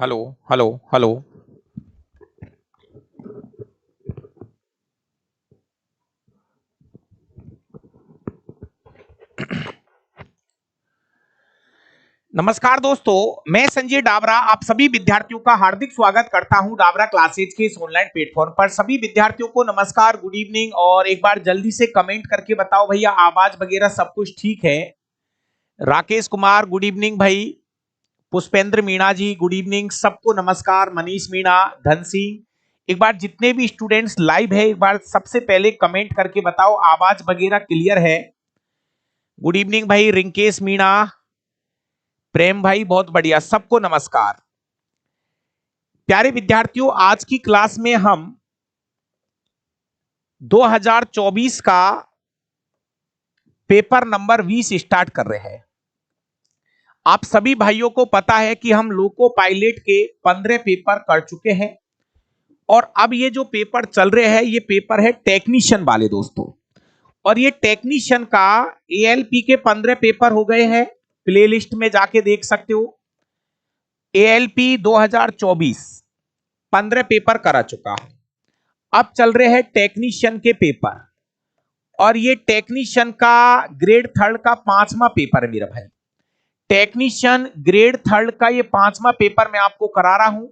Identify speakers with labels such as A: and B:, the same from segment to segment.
A: Hello hello hello. नमस्कार दोस्तों, मैं संजय डाबरा आप सभी विद्यार्थियों का हार्दिक स्वागत करता हूं डाबरा क्लासेज के इस ऑनलाइन प्लेटफॉर्म पर। सभी विद्यार्थियों को नमस्कार, गुड इवनिंग। और एक बार जल्दी से कमेंट करके बताओ भैया, आवाज वगैरह सब कुछ ठीक है? राकेश कुमार गुड इवनिंग भाई। पुष्पेंद्र मीणा जी गुड इवनिंग, सबको नमस्कार। मनीष मीणा, धन सिंह। एक बार जितने भी स्टूडेंट्स लाइव है, एक बार सबसे पहले कमेंट करके बताओ आवाज वगैरह क्लियर है? गुड इवनिंग भाई। रिंकेश मीणा, प्रेम भाई, बहुत बढ़िया, सबको नमस्कार। प्यारे विद्यार्थियों, आज की क्लास में हम 2024 का पेपर नंबर 20 स्टार्ट कर रहे हैं। आप सभी भाइयों को पता है कि हम लोको पायलट के 15 पेपर कर चुके हैं और अब ये जो पेपर चल रहे हैं ये पेपर है टेक्नीशियन वाले दोस्तों। और ये टेक्नीशियन का एएलपी के 15 पेपर हो गए हैं, प्लेलिस्ट में जाके देख सकते हो। एएलपी 2024 15 पेपर करा चुका है। अब चल रहे हैं टेक्नीशियन के पेपर और ये टेक्नीशियन का ग्रेड थर्ड का 5वां पेपर है मेरा भाई। टेक्नीशियन ग्रेड थर्ड का ये 5वां पेपर मैं आपको करा रहा हूं।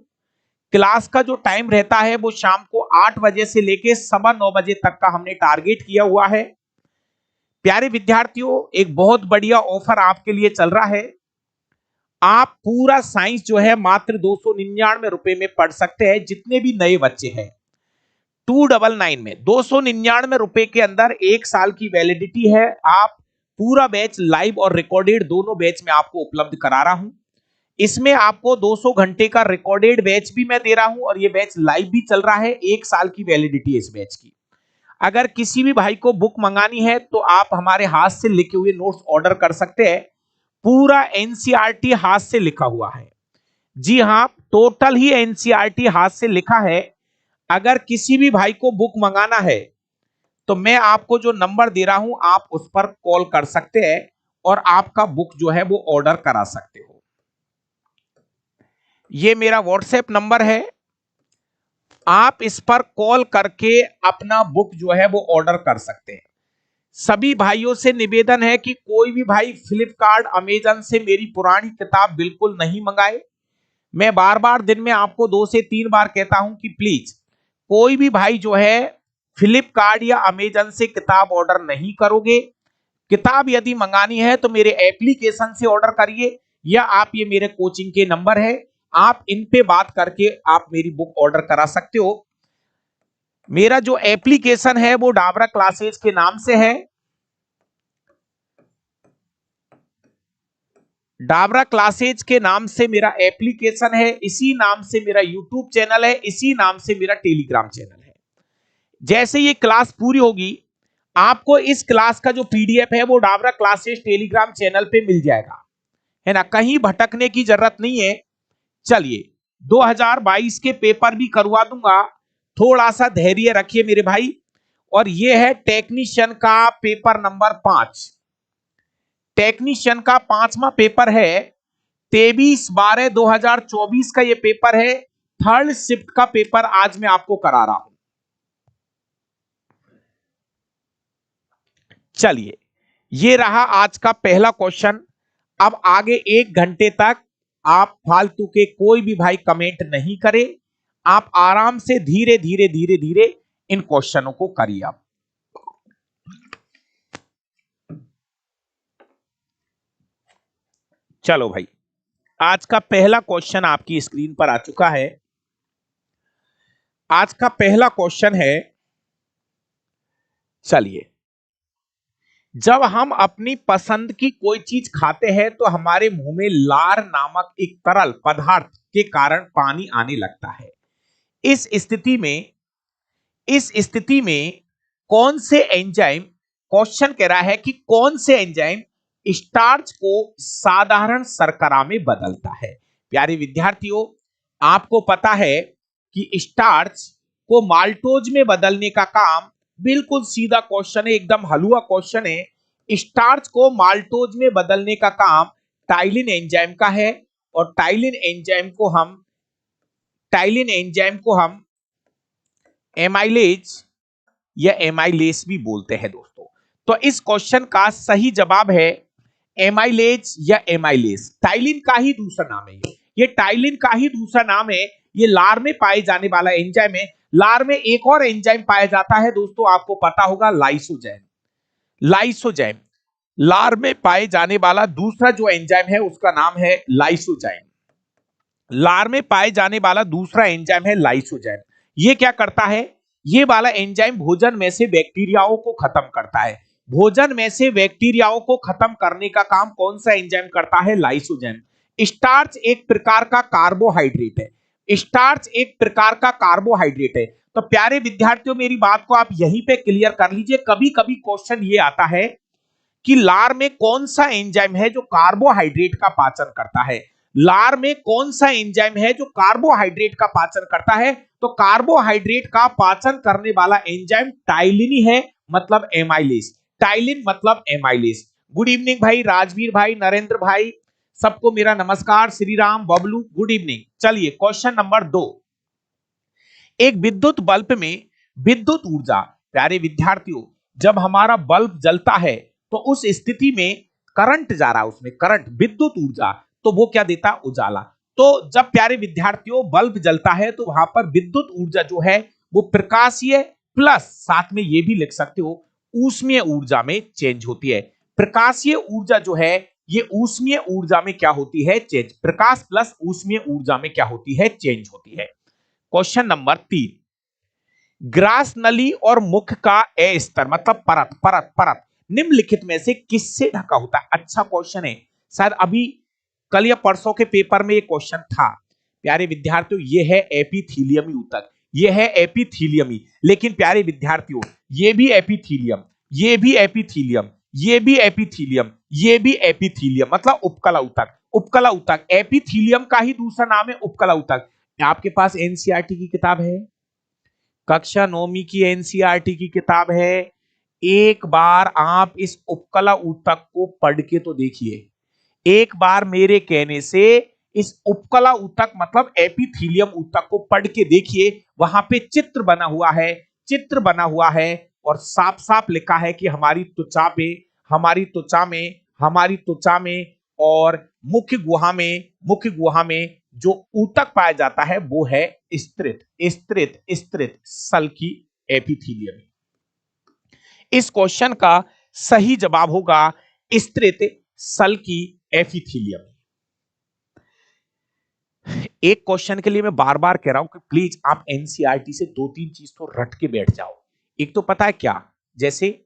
A: क्लास का जो टाइम रहता है वो शाम को 8 बजे से लेके 9:15 बजे तक का हमने टारगेट किया हुआ है। प्यारे विद्यार्थियों, एक बहुत बढ़िया ऑफर आपके लिए चल रहा है। आप पूरा साइंस जो है मात्र 299 रुपए में पढ़ सकते हैं। जितने भी नए बच्चे हैं 299 में 299 रुपए के अंदर 1 साल की वैलिडिटी है। आप पूरा बैच लाइव और रिकॉर्डेड दोनों बैच में आपको उपलब्ध करा रहा हूं। इसमें आपको 200 घंटे का रिकॉर्डेड बैच भी मैं दे रहा हूं और ये बैच लाइव भी चल रहा है। 1 साल की वैलिडिटी है इस बैच की। अगर किसी भी भाई को बुक मंगानी है तो आप हमारे हाथ से लिखे हुए नोट्स ऑर्डर कर सकते हैं। पूरा एनसीईआरटी हाथ से लिखा हुआ है। जी हां, टोटल ही एनसीईआरटी हाथ से लिखा है। अगर किसी भी भाई को बुक मंगाना है तो मैं आपको जो नंबर दे रहा हूं आप उस पर कॉल कर सकते हैं और आपका बुक जो है वो ऑर्डर करा सकते हो। ये मेरा व्हाट्सएप नंबर है, आप इस पर कॉल करके अपना बुक जो है वो ऑर्डर कर सकते हैं। सभी भाइयों से निवेदन है कि कोई भी भाई फ्लिपकार्ट अमेजन से मेरी पुरानी किताब बिल्कुल नहीं मंगाए। मैं बार बार दिन में आपको 2 से 3 बार कहता हूं कि प्लीज कोई भी भाई जो है फ्लिपकार्ट या अमेजन से किताब ऑर्डर नहीं करोगे। किताब यदि मंगानी है तो मेरे एप्लीकेशन से ऑर्डर करिए या आप ये मेरे कोचिंग के नंबर है, आप इन पे बात करके आप मेरी बुक ऑर्डर करा सकते हो। मेरा जो एप्लीकेशन है वो डाबरा क्लासेज के नाम से है। डाबरा क्लासेज के नाम से मेरा एप्लीकेशन है, इसी नाम से मेरा यूट्यूब चैनल है, इसी नाम से मेरा टेलीग्राम चैनल है। जैसे ये क्लास पूरी होगी आपको इस क्लास का जो पीडीएफ है वो डाबरा क्लासेज टेलीग्राम चैनल पे मिल जाएगा, है ना। कहीं भटकने की जरूरत नहीं है। चलिए, 2022 के पेपर भी करवा दूंगा, थोड़ा सा धैर्य रखिए मेरे भाई। और ये है टेक्नीशियन का पेपर नंबर 5। टेक्नीशियन का 5वां पेपर है। 23/12/2024 का ये पेपर है। थर्ड शिफ्ट का पेपर आज मैं आपको करा रहा हूं। चलिए, ये रहा आज का पहला क्वेश्चन। अब आगे 1 घंटे तक आप फालतू के कोई भी भाई कमेंट नहीं करे। आप आराम से धीरे धीरे धीरे धीरे इन क्वेश्चनों को करिए। आप चलो भाई, आज का पहला क्वेश्चन आपकी स्क्रीन पर आ चुका है। आज का पहला क्वेश्चन है, चलिए, जब हम अपनी पसंद की कोई चीज खाते हैं तो हमारे मुंह में लार नामक एक तरल पदार्थ के कारण पानी आने लगता है। इस स्थिति में कौन से एंजाइम, क्वेश्चन कह रहा है कि कौन से एंजाइम स्टार्च को साधारण शर्करा में बदलता है। प्यारे विद्यार्थियों, आपको पता है कि स्टार्च को माल्टोज में बदलने का काम बिल्कुल सीधा क्वेश्चन है, एकदम हलवा क्वेश्चन है। स्टार्च को माल्टोज में बदलने का काम टाइलिन एंजाइम का है और टाइलिन एंजाइम को हम टाइलिन एंजाइम को हम एमाइलेज या एमाइलेस भी बोलते हैं दोस्तों। तो इस क्वेश्चन का सही जवाब है एमाइलेज या एमाइलेस। टाइलिन का ही दूसरा नाम है ये टाइलिन का ही दूसरा नाम है। ये लार में पाए जाने वाला एंजाइम है। लार में एक और एंजाइम पाया जाता है दोस्तों, आपको पता होगा, लाइसोजाइम। लाइसोजाइम लार में पाए जाने वाला दूसरा जो एंजाइम है उसका नाम है लाइसोजाइम। लार में पाए जाने वाला दूसरा एंजाइम है लाइसोजाइम। ये क्या करता है? ये वाला एंजाइम भोजन में से बैक्टीरियाओं को खत्म करता है। भोजन में से बैक्टीरियाओं को खत्म करने का काम कौन सा एंजाइम करता है? लाइसोजाइम। स्टार्च एक प्रकार का कार्बोहाइड्रेट है। स्टार्च एक प्रकार का कार्बोहाइड्रेट है। तो प्यारे विद्यार्थियों, मेरी बात को आप यहीं पे क्लियर कर लीजिए। कभी कभी क्वेश्चन ये आता है कि लार में कौन सा एंजाइम है जो कार्बोहाइड्रेट का पाचन करता है। लार में कौन सा एंजाइम है जो कार्बोहाइड्रेट का पाचन करता है? तो कार्बोहाइड्रेट का पाचन करने वाला एंजाइम टाइलिन ही है, मतलब एमाइलेज। टाइलिन मतलब एमाइलेज। गुड इवनिंग भाई, राजवीर भाई, नरेंद्र भाई, सबको मेरा नमस्कार। Shri Ram, Bablu, good evening. चलिए क्वेश्चन नंबर 2। एक विद्युत बल्ब में विद्युत ऊर्जा, प्यारे विद्यार्थियों, जब हमारा बल्ब जलता है तो उस स्थिति में करंट जा रहा है, उसमें करंट, विद्युत ऊर्जा, तो वो क्या देता? उजाला। तो जब प्यारे विद्यार्थियों बल्ब जलता है तो वहां पर विद्युत ऊर्जा जो है वो प्रकाशीय प्लस साथ में ये भी लिख सकते हो ऊष्मीय ऊर्जा में चेंज होती है। प्रकाशीय ऊर्जा जो है ये ऊष्मीय ऊर्जा में क्या होती है? चेंज। प्रकाश प्लस ऊष्मीय ऊर्जा में क्या होती है? चेंज होती है। Question number 3। ग्रास नली और मुख का ए स्तर मतलब परत परत परत निम्नलिखित में से किससे ढका होता है? अच्छा क्वेश्चन है, शायद अभी कल या परसों के पेपर में ये क्वेश्चन था। प्यारे विद्यार्थियों, ये है एपिथीलियमी ऊतक, ये है एपिथीलियमी। लेकिन प्यारे विद्यार्थियों, ये भी एपिथीलियम, ये भी एपिथीलियम, ये भी एपिथीलियम, ये भी एपिथीलियम, मतलब उपकला ऊतक। उपकला ऊतक एपिथीलियम का ही दूसरा नाम है उपकला ऊतक। आपके पास एनसीईआरटी की किताब है, कक्षा 9वीं की एनसीईआरटी की किताब है। एक बार आप इस उपकला ऊतक को पढ़ के तो देखिए। एक बार मेरे कहने से इस उपकला ऊतक मतलब एपिथीलियम ऊतक को पढ़ के देखिए। वहां पे चित्र बना हुआ है, चित्र बना हुआ है और साफ साफ लिखा है कि हमारी त्वचा पे, हमारी त्वचा में, हमारी त्वचा में और मुख्य गुहा में, मुख्य गुहा में जो ऊतक पाया जाता है वो है स्तृत, स्तृत, स्तृत सल्की एपिथीलियम। इस क्वेश्चन का सही जवाब होगा स्तृत सल्की एपिथीलियम। एक क्वेश्चन के लिए मैं बार बार कह रहा हूं कि प्लीज आप एनसीईआरटी से 2-3 चीज तो रट के बैठ जाओ। एक तो पता है क्या, जैसे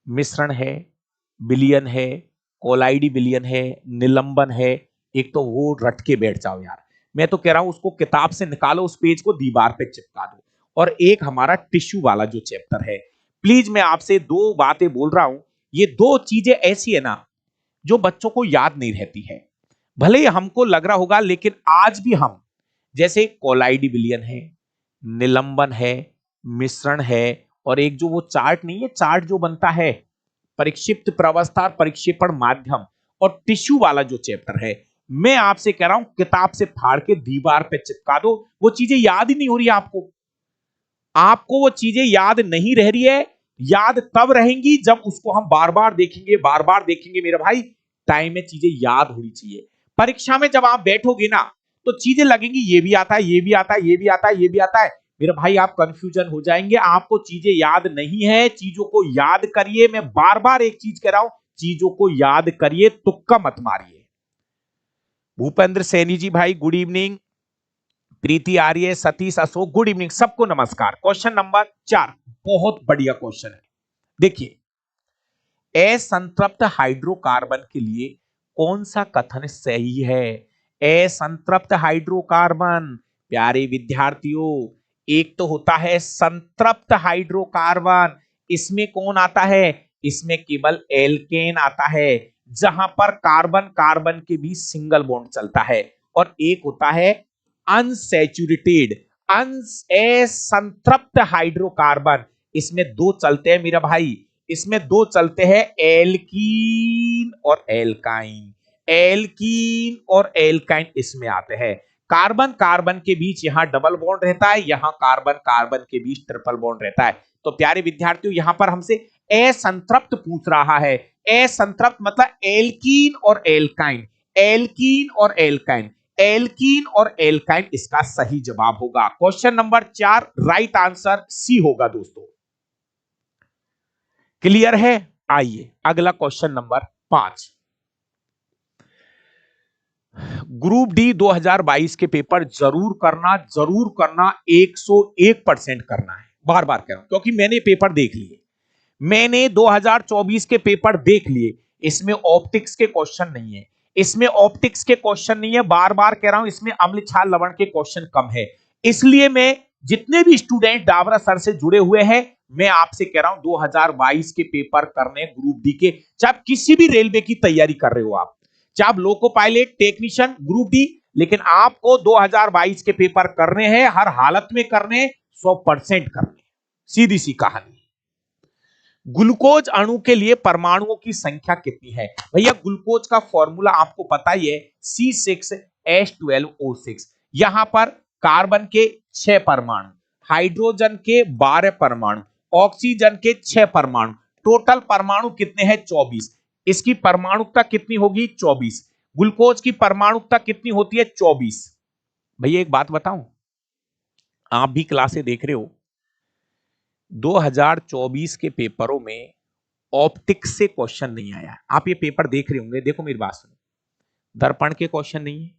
A: मिश्रण है, विलयन है, कोलाइडी विलयन है, निलंबन है, एक तो वो रट के बैठ जाओ यार। मैं तो कह रहा हूं उसको किताब से निकालो, उस पेज को दीवार पे चिपका दो। और एक हमारा टिश्यू वाला जो चैप्टर है, प्लीज मैं आपसे 2 बातें बोल रहा हूं। ये 2 चीजें ऐसी है ना जो बच्चों को याद नहीं रहती है। भले ही हमको लग रहा होगा, लेकिन आज भी हम, जैसे कोलाइडी विलयन है, निलंबन है, मिश्रण है, और एक जो वो चार्ट नहीं है, चार्ट जो बनता है परिक्षिप्त प्रवस्था, परिक्षेपण माध्यम, और टिश्यू वाला जो चैप्टर है, मैं आपसे कह रहा हूं किताब से फाड़ के दीवार पे चिपका दो। वो चीजें याद ही नहीं हो रही आपको, आपको वो चीजें याद नहीं रह रही है। याद तब रहेंगी जब उसको हम बार बार देखेंगे, बार बार देखेंगे मेरे भाई। टाइम में चीजें याद होनी चाहिए। परीक्षा में जब आप बैठोगे ना तो चीजें लगेंगी, ये भी आता है, ये भी आता है, ये भी आता है, ये भी आता है, मेरे भाई आप कंफ्यूजन हो जाएंगे। आपको चीजें याद नहीं है, चीजों को याद करिए। मैं बार बार एक चीज कह रहा हूं, चीजों को याद करिए, तुक्का मत मारिए। भूपेंद्र सैनी जी भाई गुड इवनिंग, प्रीति आर्य, सतीश अशोक गुड इवनिंग, सबको नमस्कार। क्वेश्चन नंबर 4 बहुत बढ़िया क्वेश्चन है। देखिए, असंतृप्त हाइड्रोकार्बन के लिए कौन सा कथन सही है? असंतृप्त हाइड्रोकार्बन, प्यारे विद्यार्थियों, एक तो होता है संतृप्त हाइड्रोकार्बन, इसमें कौन आता है? इसमें केवल एल्केन आता है, जहां पर कार्बन कार्बन के बीच सिंगल बॉन्ड चलता है। और एक होता है अनसैचुरेटेड, असंतृप्त हाइड्रोकार्बन, इसमें 2 चलते हैं मेरा भाई, इसमें 2 चलते हैं, एल्कीन और एल्काइन। एल्कीन और एल्काइन इसमें आते हैं। कार्बन कार्बन के बीच यहां डबल बॉन्ड रहता है, यहां कार्बन कार्बन के बीच ट्रिपल बॉन्ड रहता है। तो प्यारे विद्यार्थियों यहां पर हमसे असंतृप्त पूछ रहा है। असंतृप्त मतलब एल्कीन और एल्काइन, एल्कीन और एल्काइन, एल्कीन और एल्काइन इसका सही जवाब होगा। Question number 4 right answer C होगा दोस्तों। क्लियर है? आइए अगला क्वेश्चन नंबर 5। ग्रुप डी 2022 के पेपर जरूर करना, जरूर करना, 101% करना है। बार बार कह रहा हूं क्योंकि मैंने पेपर देख लिए, मैंने 2024 के पेपर देख लिए। इसमें ऑप्टिक्स के क्वेश्चन नहीं है, इसमें ऑप्टिक्स के क्वेश्चन नहीं है, बार बार कह रहा हूं इसमें अम्ल क्षार लवण के क्वेश्चन कम है। इसलिए मैं जितने भी स्टूडेंट डाबरा सर से जुड़े हुए हैं, मैं आपसे कह रहा हूं 2022 के पेपर करने ग्रुप डी के, चाहे आप किसी भी रेलवे की तैयारी कर रहे हो, आप चाहे आप loco pilot technician group D, लेकिन आपको 2022 के पेपर करने हैं, हर हालत में करने, 100% करने। सीधी सी कहानी। ग्लूकोज अणु के लिए परमाणुओं की संख्या कितनी है? भैया ग्लूकोज का फॉर्मूला आपको पता ही है, C6H12O6। यहां पर कार्बन के 6 परमाणु, हाइड्रोजन के 12 परमाणु, ऑक्सीजन के 6 परमाणु, टोटल परमाणु कितने हैं? 24। इसकी परमाणुकता कितनी होगी? 24। ग्लूकोज की परमाणुकता कितनी होती है? 24। भैया एक बात बताऊं, आप भी क्लासे देख रहे हो, 2024 के पेपरों में ऑप्टिक्स से क्वेश्चन नहीं आया। आप ये पेपर देख रहे होंगे, देखो मेरी बात सुनो, दर्पण के क्वेश्चन नहीं है,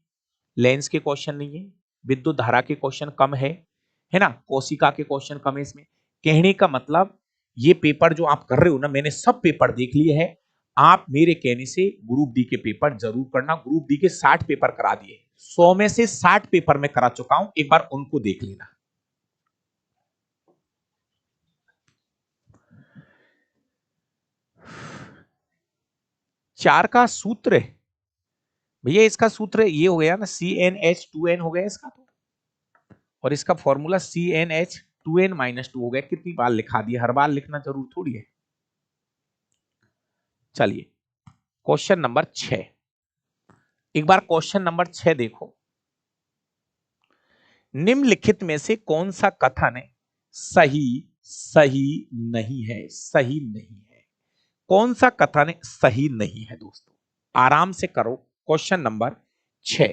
A: लेंस के क्वेश्चन नहीं है, विद्युत धारा के क्वेश्चन कम है ना, कोशिका के क्वेश्चन कम है इसमें। कहने का मतलब ये पेपर जो आप कर रहे हो ना, मैंने सब पेपर देख लिए हैं। आप मेरे कहने से ग्रुप डी के पेपर जरूर करना। ग्रुप डी के 60 पेपर करा दिए, 100 में से 60 पेपर मैं करा चुका हूं, एक बार उनको देख लेना। चार का सूत्र भैया, इसका सूत्र ये हो गया ना, CnH2n हो गया इसका तो, और इसका फॉर्मूला CnH2n-2 हो गया। कितनी बार लिखा दिया, हर बार लिखना जरूर थोड़ी है। चलिए क्वेश्चन नंबर 6, एक बार क्वेश्चन नंबर 6 देखो। निम्नलिखित में से कौन सा कथन सही सही नहीं है? सही नहीं है, कौन सा कथन सही नहीं है दोस्तों? आराम से करो। क्वेश्चन नंबर 6,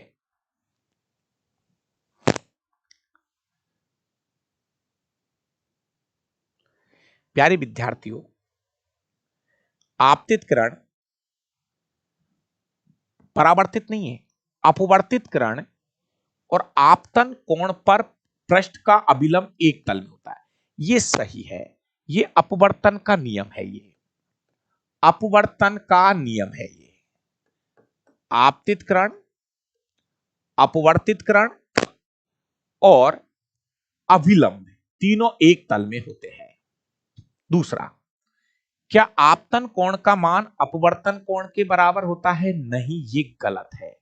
A: प्यारे विद्यार्थियों, आपतित किरण परावर्तित नहीं है, अपवर्तित किरण और आपतन कोण पर पृष्ठ का अभिलंब एक तल में होता है, ये सही है। ये अपवर्तन का नियम है, ये अपवर्तन का नियम है। ये आपतित किरण, अपवर्तित किरण और अभिलंब तीनों एक तल में होते हैं। दूसरा, क्या आपतन कोण का मान अपवर्तन कोण के बराबर होता है? नहीं, ये गलत है।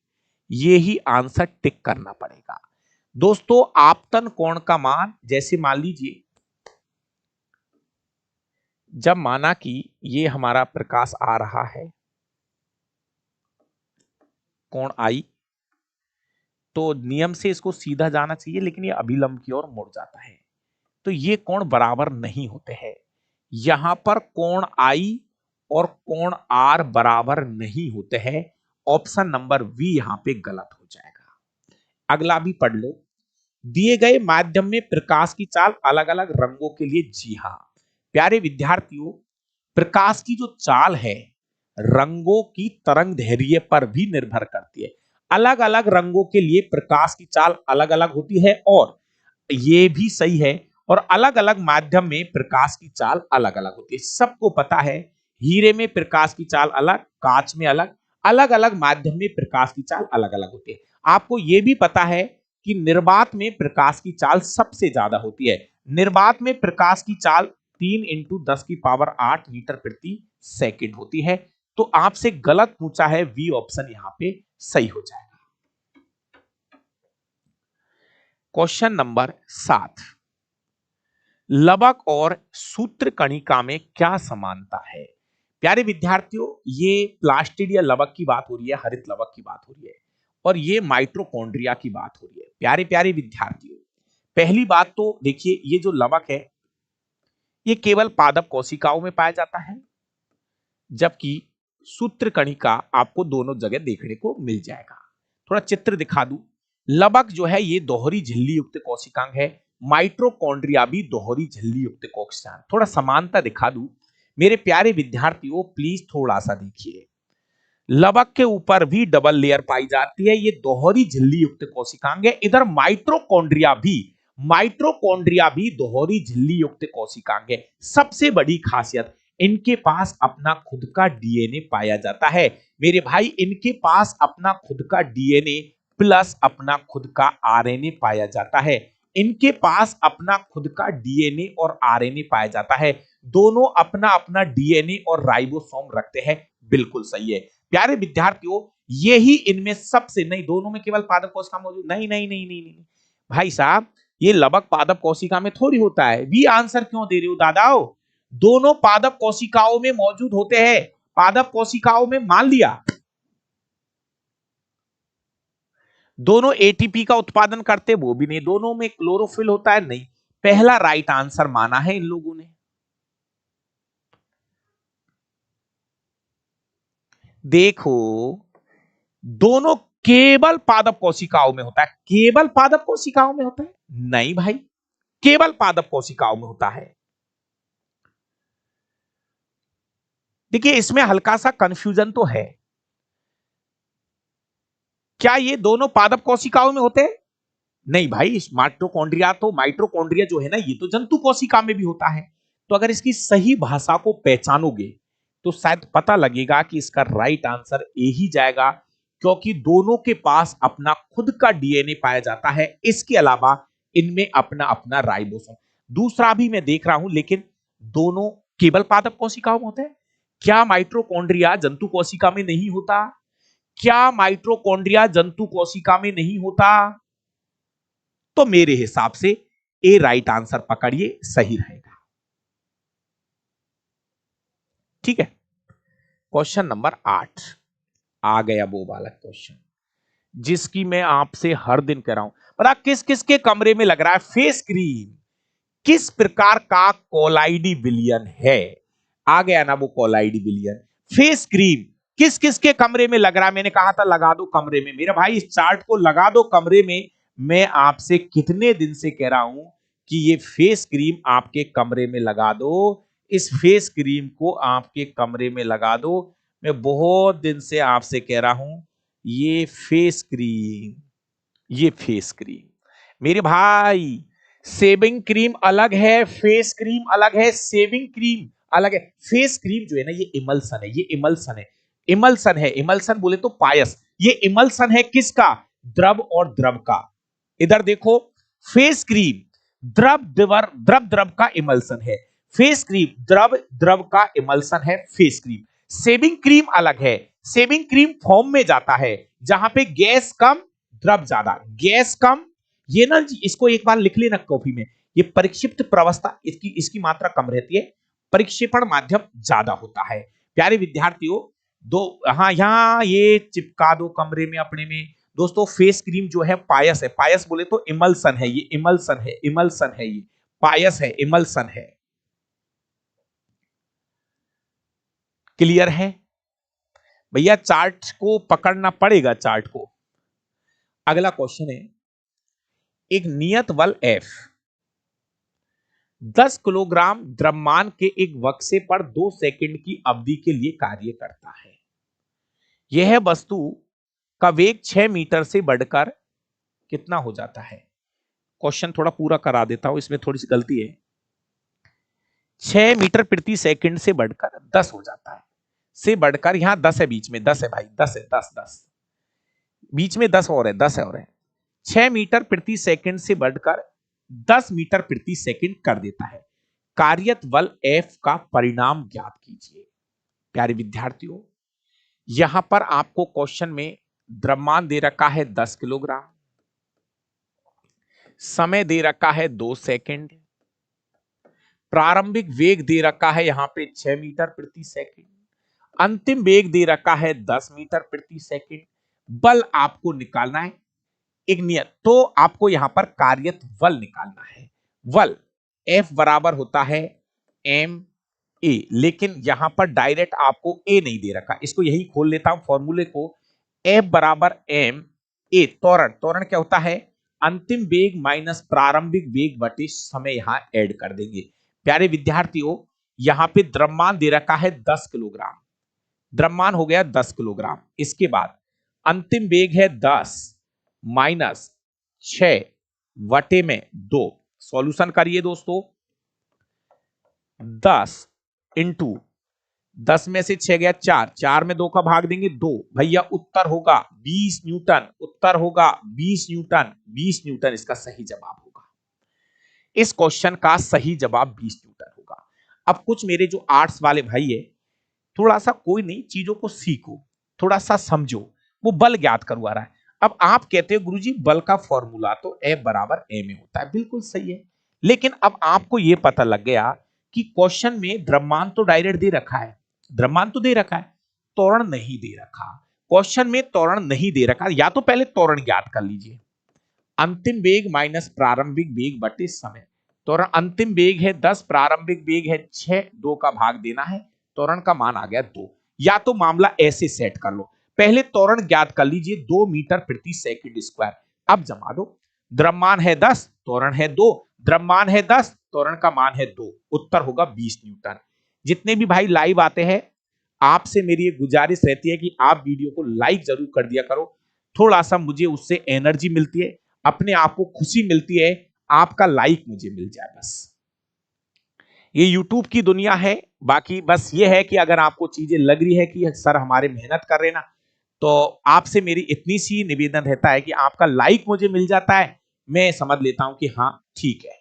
A: ये ही आंसर टिक करना पड़ेगा दोस्तों। आपतन कोण का मान, जैसे मान लीजिए जब माना कि ये हमारा प्रकाश आ रहा है, कोण आई, तो नियम से इसको सीधा जाना चाहिए, लेकिन ये अभिलंब की ओर मुड़ जाता है, तो ये कोण बराबर नहीं होते हैं। यहां पर कोण आई और कोण आर बराबर नहीं होते हैं। ऑप्शन नंबर बी यहां पे गलत हो जाएगा। अगला भी पढ़ लो। दिए गए माध्यम में प्रकाश की चाल अलग अलग रंगों के लिए, जी हां प्यारे विद्यार्थियों, प्रकाश की जो चाल है रंगों की तरंग दैर्ध्य पर भी निर्भर करती है। अलग अलग रंगों के लिए प्रकाश की चाल अलग अलग होती है, और ये भी सही है, और अलग अलग माध्यम में प्रकाश की चाल अलग अलग होती है। सबको पता है हीरे में प्रकाश की चाल अलग, कांच में अलग, अलग अलग माध्यम में प्रकाश की चाल अलग अलग होती है। आपको यह भी पता है कि निर्वात में प्रकाश की चाल सबसे ज्यादा होती है। निर्वात में प्रकाश की चाल 3 × 10⁸ मीटर प्रति सेकंड होती है। तो आपसे गलत पूछा है, बी ऑप्शन यहां पे सही हो जाएगा। क्वेश्चन नंबर 7, लवक और सूत्रकणिका में क्या समानता है? प्यारे विद्यार्थियों, ये प्लास्टिड या लवक की बात हो रही है, हरित लवक की बात हो रही है। और ये माइटोकॉन्ड्रिया की बात हो रही है। प्यारे प्यारे विद्यार्थियों, पहली बात तो देखिए, ये जो लवक है ये केवल पादप कोशिकाओं में पाया जाता है, जबकि सूत्र कणिका आपको दोनों जगह देखने को मिल जाएगा। थोड़ा चित्र दिखा दूं, लवक जो है ये दोहरी झिल्ली युक्त कोशिकांग है, माइटोकॉन्ड्रिया भी दोहरी झिल्ली युक्त कोशिकांग। थोड़ा समानता दिखा दूं मेरे प्यारे विद्यार्थियों, प्लीज थोड़ा सा देखिए। लवक के ऊपर भी डबल लेयर पाई जाती है, ये दोहरी झिल्ली युक्त कोशिकांग है। इधर माइटोकॉन्ड्रिया भी दोहरी झिल्ली युक्त कोशिकांग है। सबसे बड़ी खासियत, इनके पास अपना खुद का डीएनए पाया जाता है। मेरे भाई, इनके पास अपना खुद का डीएनए प्लस अपना खुद का आरएनए पाया जाता है। इनके पास अपना खुद का डीएनए और आरएनए पाया जाता है। दोनों अपना अपना डीएनए और राइबोसोम रखते हैं। बिल्कुल सही है प्यारे विद्यार्थियों, यही इनमें सबसे, नहीं दोनों में केवल पादप कोशिका मौजूद, नहीं नहीं नहीं नहीं नहीं भाई साहब, ये लवक पादप कोशिका में थोड़ी होता है। भी आंसर क्यों दे रहे हो दादाओ, दोनों पादप कोशिकाओं में मौजूद होते हैं। पादप कोशिकाओं में मान लिया दोनों एटीपी का उत्पादन करते, वो भी नहीं। दोनों में क्लोरोफिल होता है, नहीं। पहला राइट आंसर माना है इन लोगों ने। देखो, दोनों केवल पादप कोशिकाओं में होता है। केवल पादप कोशिकाओं में होता है, नहीं भाई, केवल पादप कोशिकाओं में होता है। देखिए, इसमें हल्का सा कंफ्यूजन तो है। क्या ये दोनों पादप कोशिकाओं में होते हैं? नहीं भाई, माइटोकॉन्ड्रिया जो है ना, ये तो जंतु कोशिका में भी होता है। तो अगर इसकी सही भाषा को पहचानोगे तो शायद पता लगेगा कि इसका राइट आंसर ए ही जाएगा, क्योंकि दोनों के पास अपना खुद का डीएनए पाया जाता है। इसके अलावा इनमें अपना अपना राइबोसोम, दूसरा भी मैं देख रहा हूं, लेकिन दोनों केवल पादप कोशिकाओं में होते हैं। क्या माइटोकॉन्ड्रिया जंतु कोशिका में नहीं होता? क्या माइटोकॉन्ड्रिया जंतु कोशिका में नहीं होता? तो मेरे हिसाब से ए राइट आंसर पकड़िए, सही रहेगा। ठीक है, क्वेश्चन नंबर 8 आ गया, वो वाला क्वेश्चन जिसकी मैं आपसे हर दिन कह रहा हूं। पता किस किस के कमरे में लग रहा है फेस क्रीम? किस प्रकार का कोलाइडी विलियन है? आ गया ना वो कोलाइडी विलियन। फेस क्रीम किस किस के कमरे में लग रहा है? मैंने कहा था लगा दो कमरे में। मेरा भाई, इस चार्ट को लगा दो कमरे में। मैं आपसे कितने दिन से कह रहा हूं कि ये फेस क्रीम आपके कमरे में लगा दो, इस फेस क्रीम को आपके कमरे में लगा दो। मैं बहुत दिन से आपसे कह रहा हूं, ये फेस क्रीम, ये फेस क्रीम। मेरे भाई, सेविंग क्रीम अलग है, फेस क्रीम अलग है। सेविंग क्रीम अलग है, फेस क्रीम जो है ना, ये इमल्सन है। ये इमल्सन है, इमल्सन है। इमल्सन बोले तो पायस। ये इमल्सन है किसका? द्रव और द्रव का। इधर देखो, फेस क्रीम द्रव द्रव का इमल्सन है। फेस क्रीम द्रव द्रव का इमल्सन है फेस क्रीम। सेविंग क्रीम अलग है। सेविंग क्रीम फॉर्म में जाता है जहां पे गैस कम द्रव ज्यादा। गैस कम, ये ना इसको एक बार लिख लेना कॉपी में। ये परिक्षिप्त प्रवस्था, इसकी इसकी मात्रा कम रहती है, परिक्षेपण माध्यम ज्यादा होता है। प्यारे विद्यार्थियों, दो, हाँ यहाँ ये चिपका दो कमरे में अपने में। दोस्तों, फेस क्रीम जो है पायस है। पायस बोले तो इमल्सन है, ये इमल्सन है, इमल्सन है, ये पायस है, इमल्सन है। क्लियर है भैया? चार्ट को पकड़ना पड़ेगा, चार्ट को। अगला क्वेश्चन है, एक नियत बल F 10 किलोग्राम द्रव्यमान के एक बक्से पर 2 सेकंड की अवधि के लिए कार्य करता है। यह वस्तु का वेग 6 मीटर से बढ़कर कितना हो जाता है? क्वेश्चन थोड़ा पूरा करा देता हूं, इसमें थोड़ी सी गलती है। 6 मीटर प्रति सेकंड से बढ़कर 10 हो जाता है। से बढ़कर, यहां 10 है, बीच में 10 है भाई, 10 है, 10 10 बीच में 10 और है, 10 और है। 6 मीटर प्रति सेकंड से बढ़कर 10 मीटर प्रति सेकंड कर देता है। कार्यत बल F का परिणाम ज्ञात कीजिए। प्यारे विद्यार्थियों, यहां पर आपको क्वेश्चन में द्रव्यमान दे रखा है 10 किलोग्राम, समय दे रखा है 2 सेकंड, प्रारंभिक वेग दे रखा है यहां पे 6 मीटर प्रति सेकंड, अंतिम वेग दे रखा है 10 मीटर प्रति सेकंड। बल आपको निकालना है, एक नियत, तो आपको यहां पर कार्यत बल निकालना है। बल F बराबर होता है एम ए, लेकिन यहां पर डायरेक्ट आपको ए नहीं दे रखा, इसको यही खोल लेता हूं फॉर्मूले को। F बराबर एम ए, त्वरण, त्वरण क्या होता है, अंतिम वेग माइनस प्रारंभिक वेग बटे समय, यहां ऐड कर देंगे। प्यारे विद्यार्थियों, यहां पे द्रव्यमान दे रखा है 10 किलोग्राम, द्रव्यमान हो गया 10 किलोग्राम। इसके बाद अंतिम वेग है 10 माइनस 6 वटे में 2, सॉल्यूशन करिए दोस्तों। 10 इंटू 10 में से 6 गया 4, 4 में 2 का भाग देंगे 2, भैया उत्तर होगा 20 न्यूटन, उत्तर होगा 20 न्यूटन, 20 न्यूटन इसका सही जवाब होगा। इस क्वेश्चन का सही जवाब 20 न्यूटन होगा। अब कुछ मेरे जो आर्ट्स वाले भाई है, थोड़ा सा कोई नहीं, चीजों को सीखो, थोड़ा सा समझो, वो बल ज्ञात करवा रहा है। अब आप कहते हो गुरुजी बल का फॉर्मूला तो F बराबर ए में होता है, बिल्कुल सही है, लेकिन अब आपको यह पता लग गया कि क्वेश्चन में द्रव्यमान तो डायरेक्ट दे रखा है, द्रव्यमान तो दे रखा है, त्वरण नहीं दे रखा। क्वेश्चन में त्वरण नहीं दे रखा, या तो पहले त्वरण ज्ञात कर लीजिए, अंतिम वेग माइनस प्रारंभिक वेग बटे समय। त्वरण अंतिम वेग है 10, प्रारंभिक वेग है 6, 2 का भाग देना है, त्वरण का मान आ गया 2। या तो मामला ऐसे सेट कर लो, पहले त्वरण ज्ञात कर लीजिए 2 मीटर प्रति सेकंड स्क्वायर, अब जमा दो, द्रव्यमान है 10, त्वरण है 2, द्रव्यमान है 10, त्वरण का मान है 2, उत्तर होगा 20 न्यूटन। जितने भी भाई लाइव आते हैं, आपसे मेरी एक गुजारिश रहती है कि आप वीडियो को लाइक जरूर कर दिया करो, थोड़ा सा मुझे उससे एनर्जी मिलती है, अपने आप को खुशी मिलती है, आपका लाइक मुझे मिल जाए बस। ये यूट्यूब की दुनिया है, बाकी बस ये है कि अगर आपको चीजें लग रही है कि सर हमारे मेहनत कर रहे ना, तो आपसे मेरी इतनी सी निवेदन रहता है कि आपका लाइक मुझे मिल जाता है, मैं समझ लेता हूं कि हाँ ठीक है।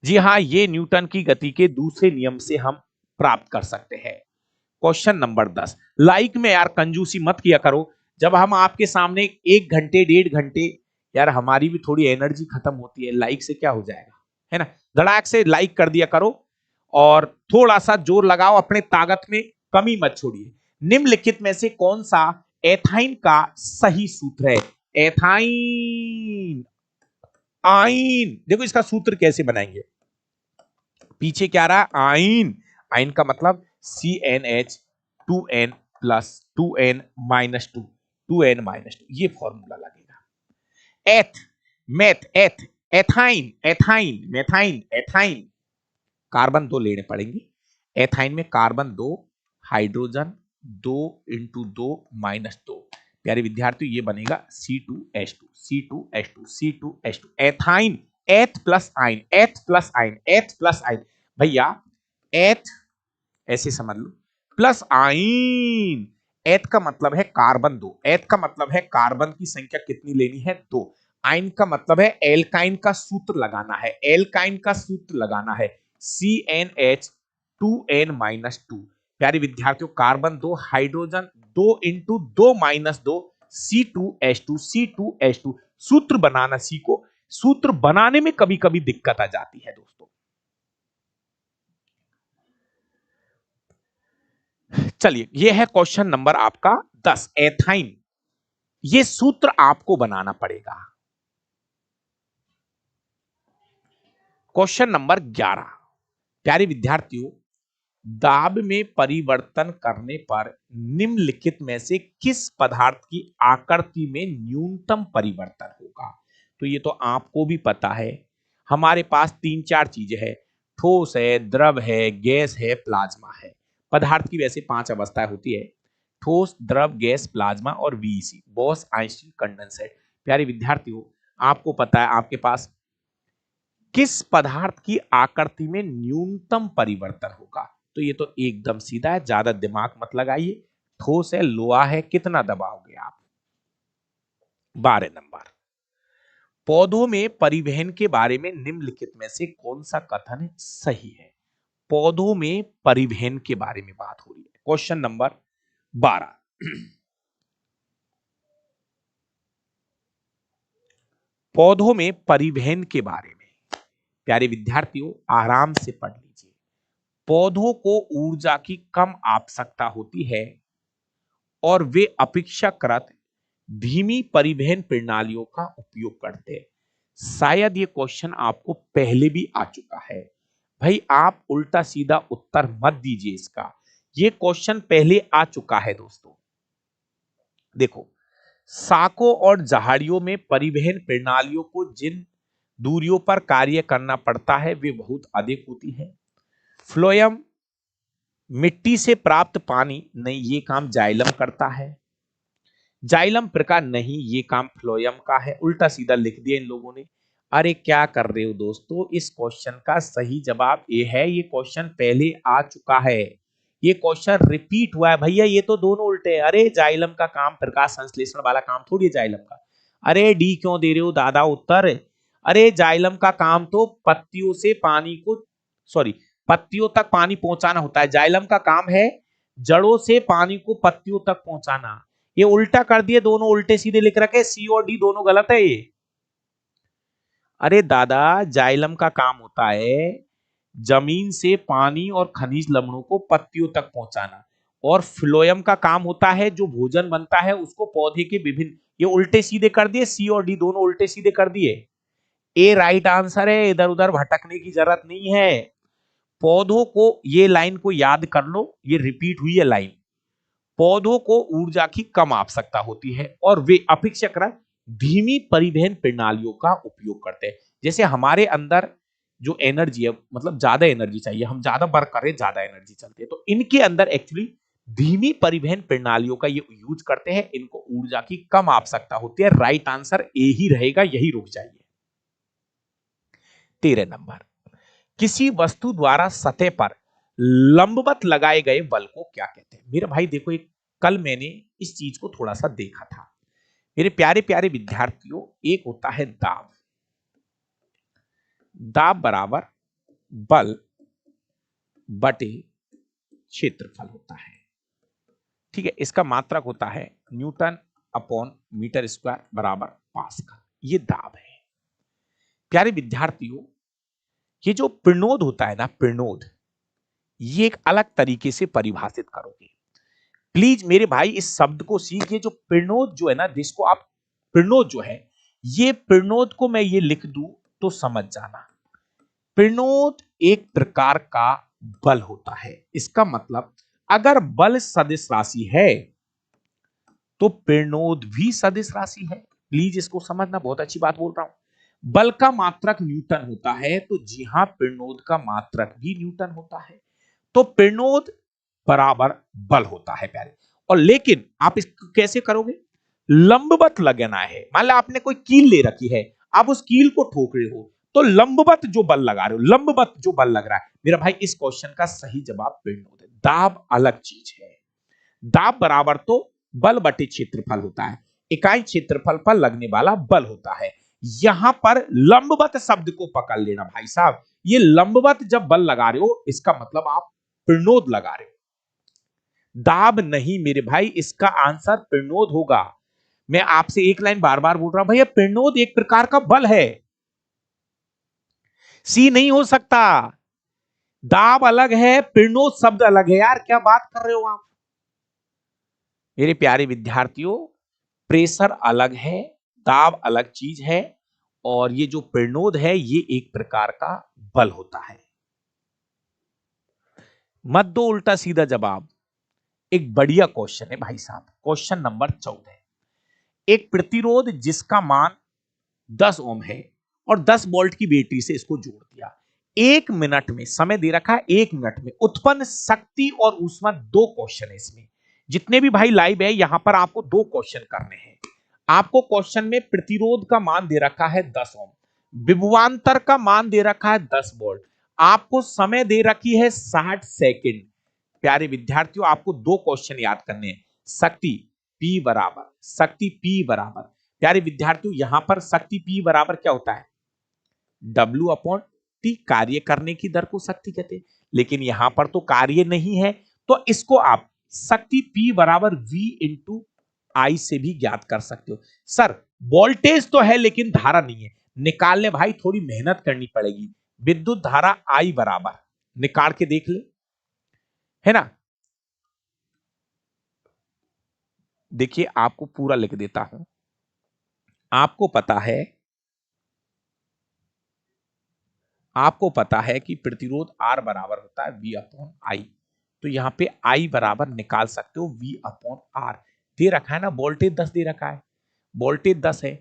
A: जी हाँ, ये न्यूटन की गति के दूसरे नियम से हम प्राप्त कर सकते हैं। क्वेश्चन नंबर 10, लाइक में यार कंजूसी मत किया करो, जब हम आपके सामने 1 घंटे 1.5 घंटे, यार हमारी भी थोड़ी एनर्जी खत्म होती है, लाइक से क्या हो जाएगा, है ना, धड़ाक से लाइक कर दिया करो और थोड़ा सा जोर लगाओ, अपने ताकत में कमी मत छोड़िए। निम्नलिखित में से कौन सा एथाइन का सही सूत्र है, एथाइन, आइन, देखो इसका सूत्र कैसे बनाएंगे, पीछे क्या रहा, आइन, आइन का मतलब CnH 2n plus 2n minus 2, 2n minus 2, ये फॉर्मूला लगेगा। एथ, मेथ, एथ, ethyne, ethyne, methyne, ethyne, carbon 2 लेने पड़ेंगे, एथाइन में कार्बन 2, हाइड्रोजन 2 इंटू 2 माइनस 2, प्यारे विद्यार्थियों ये बनेगा C2H2, C2H2, C2H2, एथाइन, एथ प्लस आइन, एथ प्लस आइन, एथ प्लस आइन, भैया एथ ऐसे समझ लो, प्लस आइन, एथ का मतलब है कार्बन 2, एथ का मतलब है कार्बन की संख्या कितनी लेनी है 2, आइन का मतलब है एल्काइन का सूत्र लगाना है, एल्काइन का सूत्र लगाना है CnH 2n माइनस 2, प्यारे विद्यार्थियों carbon 2, hydrogen 2 into 2 minus 2, C2H2, C2H2, सूत्र बनाना सीखो, सूत्र बनाने में कभी कभी दिक्कत आ जाती है दोस्तों। चलिए, यह है क्वेश्चन नंबर आपका 10, एथाइन, ये सूत्र आपको बनाना पड़ेगा। क्वेश्चन नंबर 11, प्यारे विद्यार्थियों, दाब में परिवर्तन करने पर निम्नलिखित में से किस पदार्थ की आकृति में न्यूनतम परिवर्तन होगा, तो ये तो आपको भी पता है, हमारे पास 3-4 चीजें हैं, ठोस है, द्रव है, गैस है, प्लाज्मा है। पदार्थ की वैसे 5 अवस्थाएं होती है, ठोस, द्रव, गैस, प्लाज्मा और VEC, बॉस आइंस्टीन कंडेंसेट। प्यारे विद्यार्थियों, आपको पता है आपके पास किस पदार्थ की आकृति में न्यूनतम परिवर्तन होगा, तो ये तो एकदम सीधा है, ज्यादा दिमाग मत लगाइए, ठोस है, लोहा है, कितना दबाओगे आप। 12 नंबर, पौधों में परिवहन के बारे में निम्नलिखित में से कौन सा कथन सही है, पौधों में परिवहन के बारे में बात हो रही है। क्वेश्चन नंबर 12, पौधों में परिवहन के बारे में, प्यारे विद्यार्थियों आराम से पढ़ लीजिए, पौधों को ऊर्जा की कम आवश्यकता होती है और वे अपेक्षाकृत धीमी परिवहन प्रणालियों का उपयोग करते हैं। शायद ये क्वेश्चन आपको पहले भी आ चुका है। भाई आप उल्टा सीधा उत्तर मत दीजिए इसका, ये क्वेश्चन पहले आ चुका है दोस्तों। देखो, साकों और जहाड़ियों में परिवहन प्रणालियों को जिन दूरियों पर कार्य करना पड़ता है वे बहुत अधिक होती है। फ्लोएम मिट्टी से प्राप्त पानी नहीं, ये काम जाइलम करता है। जाइलम प्रकार नहीं, ये काम फ्लोएम का है। उल्टा सीधा लिख दिया इन लोगों ने। अरे क्या कर रहे हो दोस्तों, इस क्वेश्चन का सही जवाब ये है। ये क्वेश्चन पहले आ चुका है, ये क्वेश्चन रिपीट हुआ है भैया। ये तो दोनों उल्टे हैं। अरे जाइलम का काम प्रकाश संश्लेषण वाला काम थोड़ी है जाइलम का। अरे डी क्यों दे रहे हो दादा उत्तर। अरे जाइलम का काम तो पत्तियों से पानी को, सॉरी, पत्तियों तक पानी पहुंचाना होता है। जाइलम का काम है जड़ों से पानी को पत्तियों तक पहुंचाना। ये उल्टा कर दिए, दोनों उल्टे सीधे लिख रखे, सी और डी दोनों गलत है ये। अरे दादा, जाइलम का काम होता है जमीन से पानी और खनिज लवणों को पत्तियों तक पहुंचाना, और फ्लोएम का काम होता है जो भोजन बनता है उसको पौधे के विभिन्न, ये उल्टे सीधे कर दिए, सी और डी दोनों उल्टे सीधे कर दिए। ए राइट आंसर है, इधर उधर भटकने की जरूरत नहीं है। पौधों को, ये लाइन को याद कर लो, ये रिपीट हुई है लाइन। पौधों को ऊर्जा की कम आवश्यकता होती है और वे अपेक्षाकृत धीमी परिवहन प्रणालियों का उपयोग करते हैं। जैसे हमारे अंदर जो एनर्जी है, मतलब ज्यादा एनर्जी चाहिए, हम ज्यादा वर्क करें, ज्यादा एनर्जी चलती है, तो इनके अंदर एक्चुअली धीमी परिवहन प्रणालियों का ये यूज करते हैं। इनको ऊर्जा की कम आवश्यकता होती है। राइट आंसर ए ही रहेगा, यही रुक जाइए। 13 नंबर, किसी वस्तु द्वारा सतह पर लंबवत लगाए गए बल को क्या कहते हैं? मेरे भाई देखो, एक कल मैंने इस चीज को थोड़ा सा देखा था। मेरे प्यारे प्यारे विद्यार्थियों, एक होता है दाब। दाब बराबर बल बटे क्षेत्रफल होता है। ठीक है, इसका मात्रक होता है न्यूटन अपॉन मीटर स्क्वायर बराबर पास्कल। ये दाब है। प्यारे विद्यार्थियों, ये जो प्रणोद होता है ना, प्रणोद, ये एक अलग तरीके से परिभाषित करोगे। प्लीज मेरे भाई इस शब्द को सीखिए। जो प्रणोद जो है ना, जिसको आप प्रणोद जो है, ये प्रणोद को मैं ये लिख दूं तो समझ जाना। प्रणोद एक प्रकार का बल होता है। इसका मतलब अगर बल सदिश राशि है तो प्रणोद भी सदिश राशि है। प्लीज इसको समझना, बहुत अच्छी बात बोल रहा हूं। बल का मात्रक न्यूटन होता है, तो जी हां, प्रणोद का मात्रक भी न्यूटन होता है। तो प्रणोद बराबर बल होता है प्यारे। और लेकिन आप इसको कैसे करोगे? लंबवत लगना है। मान लो आपने कोई कील ले रखी है, आप उस कील को ठोक रहे हो, तो लंबवत जो बल लगा रहे हो, लंबवत जो बल लग रहा है, मेरा भाई इस क्वेश्चन का सही जवाब प्रणोद है। दाब अलग चीज है। दाब बराबर तो बल बटे क्षेत्रफल होता है, इकाई क्षेत्रफल पर लगने वाला बल होता है। यहां पर लंबवत शब्द को पकड़ लेना भाई साहब। ये लंबवत जब बल लगा रहे हो, इसका मतलब आप प्रणोद लगा रहे हो, दाब नहीं मेरे भाई। इसका आंसर प्रणोद होगा। मैं आपसे एक लाइन बार बार बोल रहा हूं भैया, प्रणोद एक प्रकार का बल है, सी नहीं हो सकता। दाब अलग है, प्रणोद शब्द अलग है। यार क्या बात कर रहे हो आप मेरे प्यारे विद्यार्थियों। प्रेशर अलग है, दाब अलग चीज है, और ये जो प्रणोद है ये एक प्रकार का बल होता है। मत दो उल्टा सीधा जवाब। एक बढ़िया क्वेश्चन है भाई साहब, क्वेश्चन नंबर 14। एक प्रतिरोध जिसका मान 10 ओम है और 10 वोल्ट की बैटरी से इसको जोड़ दिया, 1 मिनट में, समय दे रखा है 1 मिनट में, उत्पन्न शक्ति और ऊष्मा। दो क्वेश्चन है इसमें। जितने भी भाई लाइव है, यहां पर आपको दो क्वेश्चन करने हैं। आपको क्वेश्चन में प्रतिरोध का मान दे रखा है 10 ओम, विभवांतर का मान दे रखा है 10 वोल्ट, आपको समय दे रखी है 60 सेकंड। प्यारे विद्यार्थियों, आपको दो क्वेश्चन याद करने हैं। शक्ति P बराबर, प्यारे विद्यार्थियों यहां पर शक्ति P बराबर क्या होता है? W अपॉन T, कार्य करने की दर को शक्ति कहते हैं। लेकिन यहां पर तो कार्य नहीं है, तो इसको आप शक्ति P बराबर V इंटू आई से भी ज्ञात कर सकते हो। सर वोल्टेज तो है लेकिन धारा नहीं है, निकालने भाई थोड़ी मेहनत करनी पड़ेगी। विद्युत धारा I बराबर, निकाल के देख ले, है ना। देखिए आपको पूरा लिख देता हूं। आपको पता है कि प्रतिरोध R बराबर होता है V अपॉन I। तो यहां पे I बराबर निकाल सकते हो V अपॉन R। दे रखा है ना, वोल्टेज 10 दे रखा है, वोल्टेज 10 है,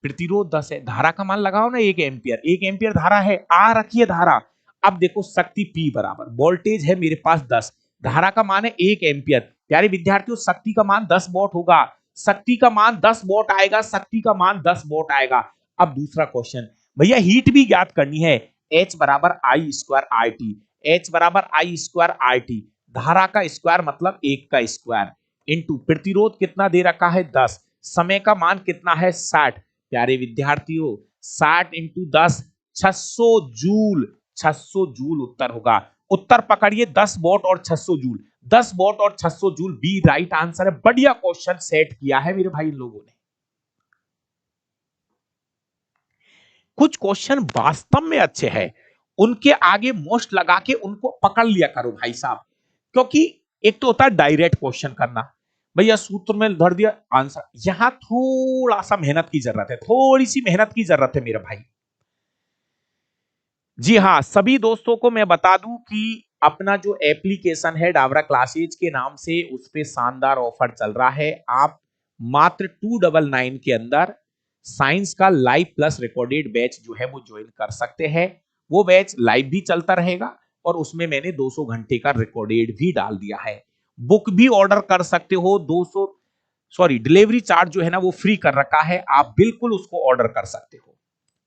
A: प्रतिरोध 10 है, धारा का मान लगाओ ना 1 एम्पियर, 1 एम्पियर धारा है, आ रखी है धारा। अब देखो शक्ति P बराबर, वोल्टेज है मेरे पास 10, धारा का मान है 1 एम्पियर। प्यारे विद्यार्थियों शक्ति का मान 10 वॉट होगा, शक्ति का मान 10 वॉट आएगा, शक्ति का मान 10 वॉट आएगा। अब दूसरा क्वेश्चन, भैया हीट भी ज्ञात करनी है। H बराबर आई स्क्वायर आर टी, एच बराबर आई स्क्वायर आर टी, धारा का स्क्वायर मतलब 1 का स्क्वायर, इंटू प्रतिरोध कितना दे रखा है 10, समय का मान कितना है 60। प्यारे विद्यार्थियों 60 इंटू 10 600 जूल, 600 जूल उत्तर होगा। उत्तर पकड़िए 10 वॉट और 600 जूल, 10 वॉट और 600 जूल बी राइट आंसर है। बढ़िया क्वेश्चन सेट किया है मेरे भाई लोगों ने। कुछ क्वेश्चन वास्तव में अच्छे हैं, उनके आगे मोस्ट लगा के उनको पकड़ लिया करो भाई साहब, क्योंकि एक तो होता है डायरेक्ट क्वेश्चन करना, भैया सूत्र में धर दिया आंसर, यहां थोड़ा सा मेहनत की जरूरत है, थोड़ी सी मेहनत की जरूरत है मेरे भाई। जी हाँ, सभी दोस्तों को मैं बता दूं कि अपना जो एप्लीकेशन है डावरा क्लासेज के नाम से, उस पे शानदार ऑफर चल रहा है। आप मात्र 299 के अंदर साइंस का लाइव प्लस रिकॉर्डेड बैच जो है वो ज्वाइन कर सकते हैं। वो बैच लाइव भी चलता रहेगा और उसमें मैंने 200 घंटे का रिकॉर्डेड भी डाल दिया है। बुक भी ऑर्डर कर सकते हो, 200 सॉरी डिलीवरी चार्ज जो है ना वो फ्री कर रखा है, आप बिल्कुल उसको ऑर्डर कर सकते हो।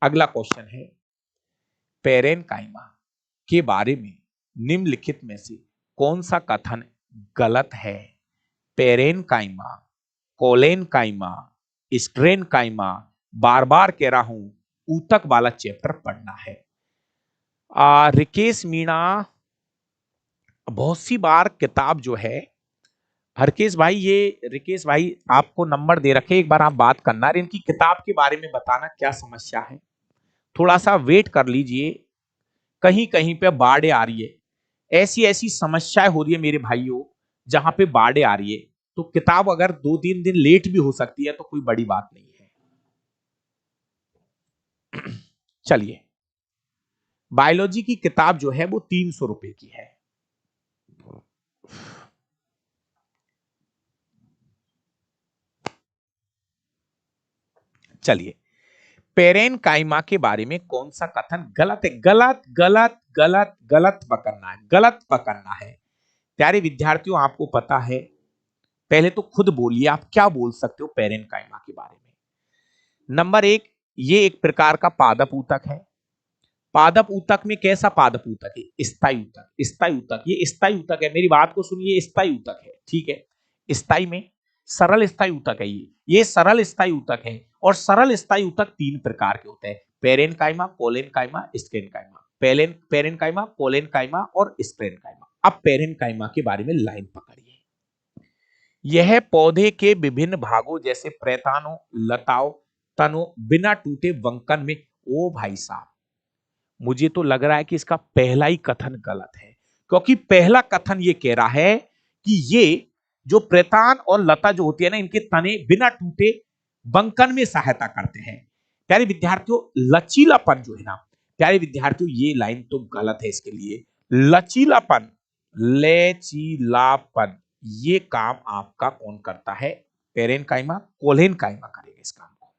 A: अगला क्वेश्चन है, पेरेनकाइमा के बारे में निम्नलिखित में से कौन सा कथन गलत है? पेरेनकाइमा, कोलेनकाइमा, स्ट्रेनकाइमा, बार बार कह रहा हूं ऊतक वाला चैप्टर पढ़ना है। रिकेश मीणा बहुत सी बार किताब जो है, हरकेश भाई ये रिकेश भाई आपको नंबर दे रखे, एक बार आप बात करना, इनकी किताब के बारे में बताना क्या समस्या है, थोड़ा सा वेट कर लीजिए, कहीं कहीं पे बाढ़ आ रही है, ऐसी ऐसी समस्याएं हो रही है मेरे भाइयों, जहां पे बाढ़ आ रही है, तो किताब अगर 2-3 दिन लेट भी हो सकती है तो कोई बड़ी बात नहीं है। चलिए, बायोलॉजी की किताब जो है वो 300 रुपए की है। चलिए, पेरेनकाइमा के बारे में कौन सा कथन गलत है? गलत गलत गलत गलत पकड़ना है, गलत पकड़ना है। प्यारे विद्यार्थियों आपको पता है, पहले तो खुद बोलिए आप क्या बोल सकते हो पेरेनकाइमा के बारे में। नंबर 1, ये एक प्रकार का पादप ऊतक है। पादप ऊतक में कैसा पादप ऊतक है? स्थायी ऊतक, स्थायी ऊतक, ये स्थायी ऊतक है, मेरी बात को सुनिए, स्थायी ऊतक है, ठीक है। स्थायी में सरल स्थायी ऊतक है, ये सरल स्थायी ऊतक है। और सरल स्थायी ऊतक 3 प्रकार के होते हैं, पेरेनकाइमा, कोलेनकाइमा, स्क्लेनकाइमा। पेरेनकाइमा, कोलेनकाइमा और स्क्लेनकाइमा। अब पेरेनकाइमा के बारे में लाइन पकड़िए। यह पौधे के विभिन्न भागों जैसे प्रेतानों, लताओं, तनों बिना टूटे वंकन में, ओ भाई साहब मुझे तो लग रहा है कि इसका पहला ही कथन गलत है, क्योंकि पहला कथन ये कह रहा है कि ये जो प्रेतान और लता जो होती है ना, इनके तने बिना टूटे बंकन में सहायता करते हैं। प्यारे विद्यार्थियों लचीलापन जो है ना, प्यारे विद्यार्थियों ये लाइन तो गलत है इसके लिए। लचीलापन, लचीलापन, ये काम आपका कौन करता है? पेरेनकाइमा, कोलेनकाइमा करेगा इस काम को,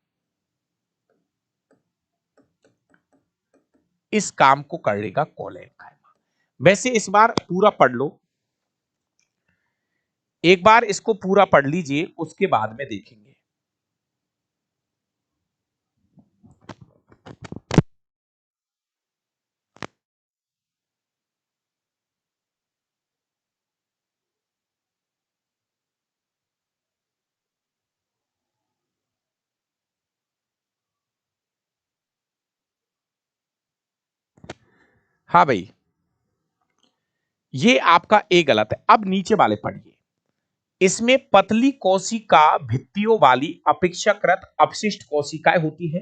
A: इस काम को करेगा कोलेनकाइमा। वैसे इस बार पूरा पढ़ लो, एक बार इसको पूरा पढ़ लीजिए, उसके बाद में देखेंगे। हाँ भाई, ये आपका ए गलत है। अब नीचे वाले पढ़िए, इसमें पतली कोशिका भित्तियों वाली अपेक्षाकृत अपशिष्ट कोशिकाएं होती है।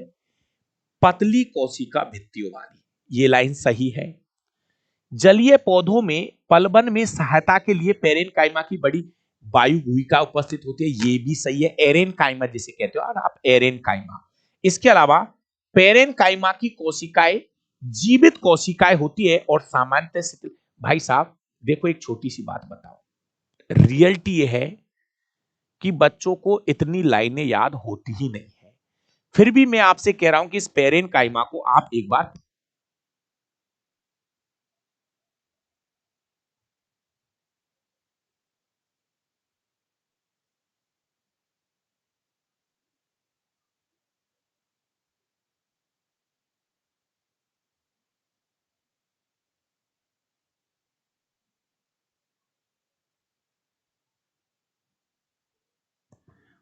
A: पतली कोशिका भित्तियों वाली, ये लाइन सही है। जलीय पौधों में पलवन में सहायता के लिए पेरेनकाइमा की बड़ी वायु गुहिका उपस्थित होती है, ये भी सही है। एरेनकाइमा जिसे कहते हो और आप, एरेनकाइमा। इसके अलावा पेरेनकाइमा की कोशिकाएं जीवित कोशिकाएं होती है और सामान्यतः शिथिल। भाई साहब देखो, एक छोटी सी बात बताओ, रियलिटी ये है कि बच्चों को इतनी लाइनें याद होती ही नहीं है, फिर भी मैं आपसे कह रहा हूं कि इस पेरेनकाइमा को आप एक बार,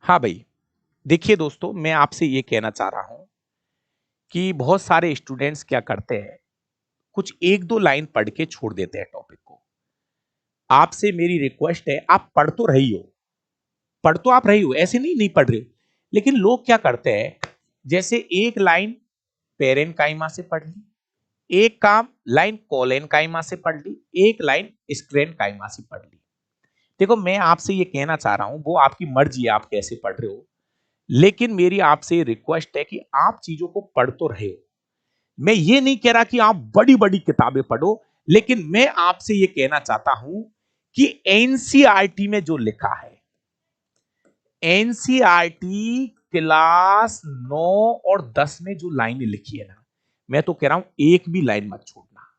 A: हाँ भाई देखिए दोस्तों, मैं आपसे ये कहना चाह रहा हूं कि बहुत सारे स्टूडेंट्स क्या करते हैं, कुछ एक दो लाइन पढ़ के छोड़ देते हैं टॉपिक को। आपसे मेरी रिक्वेस्ट है, आप पढ़ तो रही हो, पढ़ तो आप रही हो, ऐसे नहीं नहीं पढ़ रहे हो, लेकिन लोग क्या करते हैं, जैसे एक लाइन पेरेनकाइमा से पढ़ ली, एक काम लाइन कोलेनकाइमा से पढ़ ली, एक लाइन स्क्लेरेनकाइमा से पढ़ ली। देखो मैं आपसे ये कहना चाह रहा हूं, वो आपकी मर्जी है आप कैसे पढ़ रहे हो, लेकिन मेरी आपसे रिक्वेस्ट है कि आप चीजों को पढ़ तो रहे हो। मैं ये नहीं कह रहा कि आप बड़ी बड़ी किताबें पढ़ो, लेकिन मैं आपसे ये कहना चाहता हूं कि एनसीईआरटी में जो लिखा है, एनसीईआरटी क्लास 9 और 10 में जो लाइनें लिखी है ना, मैं तो कह रहा हूं एक भी लाइन मत छोड़ना।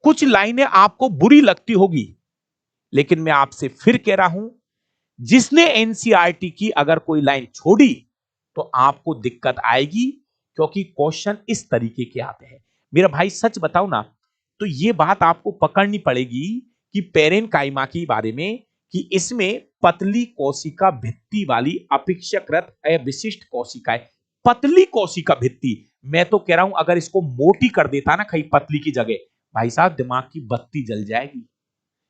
A: कुछ लाइनें आपको बुरी लगती होगी, लेकिन मैं आपसे फिर कह रहा हूं, जिसने एनसीईआरटी की अगर कोई लाइन छोड़ी तो आपको दिक्कत आएगी, क्योंकि क्वेश्चन इस तरीके के आते हैं। मेरा भाई सच बताओ ना, तो ये बात आपको पकड़नी पड़ेगी कि पेरेनकाइमा के बारे में, कि इसमें पतली कोशिका भित्ति वाली अपेक्षाकृत विशिष्ट कोशिकाएं, पतली कोशिका भित्ति। मैं तो कह रहा हूं अगर इसको मोटी कर देता ना कहीं पतली की जगह, भाई साहब दिमाग की बत्ती जल जाएगी।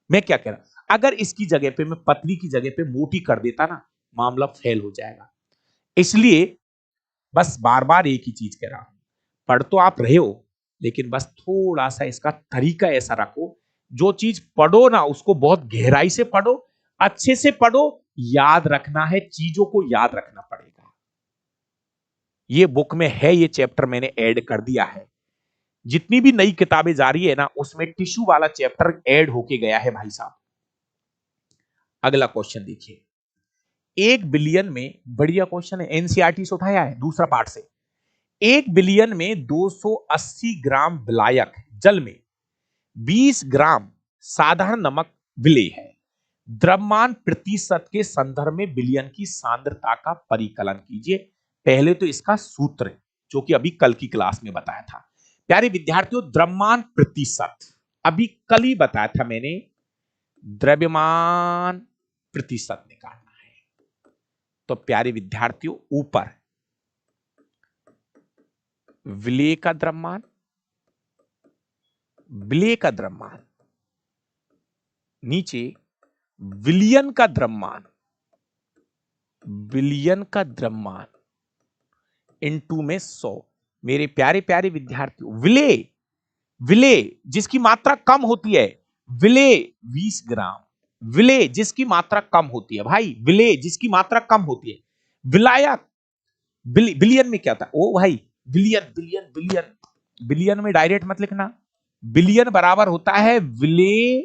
A: मैं क्या कह रहा हूं, अगर इसकी जगह पे मैं पतली की जगह पे मोटी कर देता ना, मामला फेल हो जाएगा। इसलिए बस बार बार एक ही चीज कह रहा हूं, पढ़ तो आप रहे हो, लेकिन बस थोड़ा सा इसका तरीका ऐसा रखो, जो चीज पढ़ो ना उसको बहुत गहराई से पढ़ो, अच्छे से पढ़ो, याद रखना है, चीजों को याद रखना पड़ेगा। ये बुक में है, ये चैप्टर मैंने ऐड कर दिया है। जितनी भी नई किताबें जा रही है ना, उसमें टिश्यू वाला चैप्टर ऐड होके गया है भाई साहब। अगला क्वेश्चन देखिए, 1 बिलियन में, बढ़िया क्वेश्चन है, एनसीईआरटी से उठाया है दूसरा पार्ट से। 1 बिलियन में 280 ग्राम विलायक जल में 20 ग्राम साधारण नमक विलेय है। द्रव्यमान प्रतिशत के संदर्भ में बिलियन की सांद्रता का परिकलन कीजिए। पहले तो इसका सूत्र, जो कि अभी कल की क्लास में बताया था। प्यारे विद्यार्थियों, द्रव्यमान प्रतिशत अभी कल ही बताया था मैंने, द्रव्यमान प्रतिशत निकालना है। तो प्यारे विद्यार्थियों, ऊपर विलेय का द्रव्यमान, विलेय का द्रव्यमान, नीचे विलियन का द्रव्यमान, विलियन का द्रव्यमान इनटू में 100। मेरे प्यारे प्यारे विद्यार्थियों, विलेय, विलेय जिसकी मात्रा कम होती है, विलेय 20 ग्राम, विलेय जिसकी मात्रा कम होती है भाई, विलेय जिसकी मात्रा कम होती है। विलायक, बिलियन में क्या था, ओ भाई बिलियन बिलियन बिलियन, बिलियन में डायरेक्ट मत लिखना, बिलियन बराबर होता है विलेय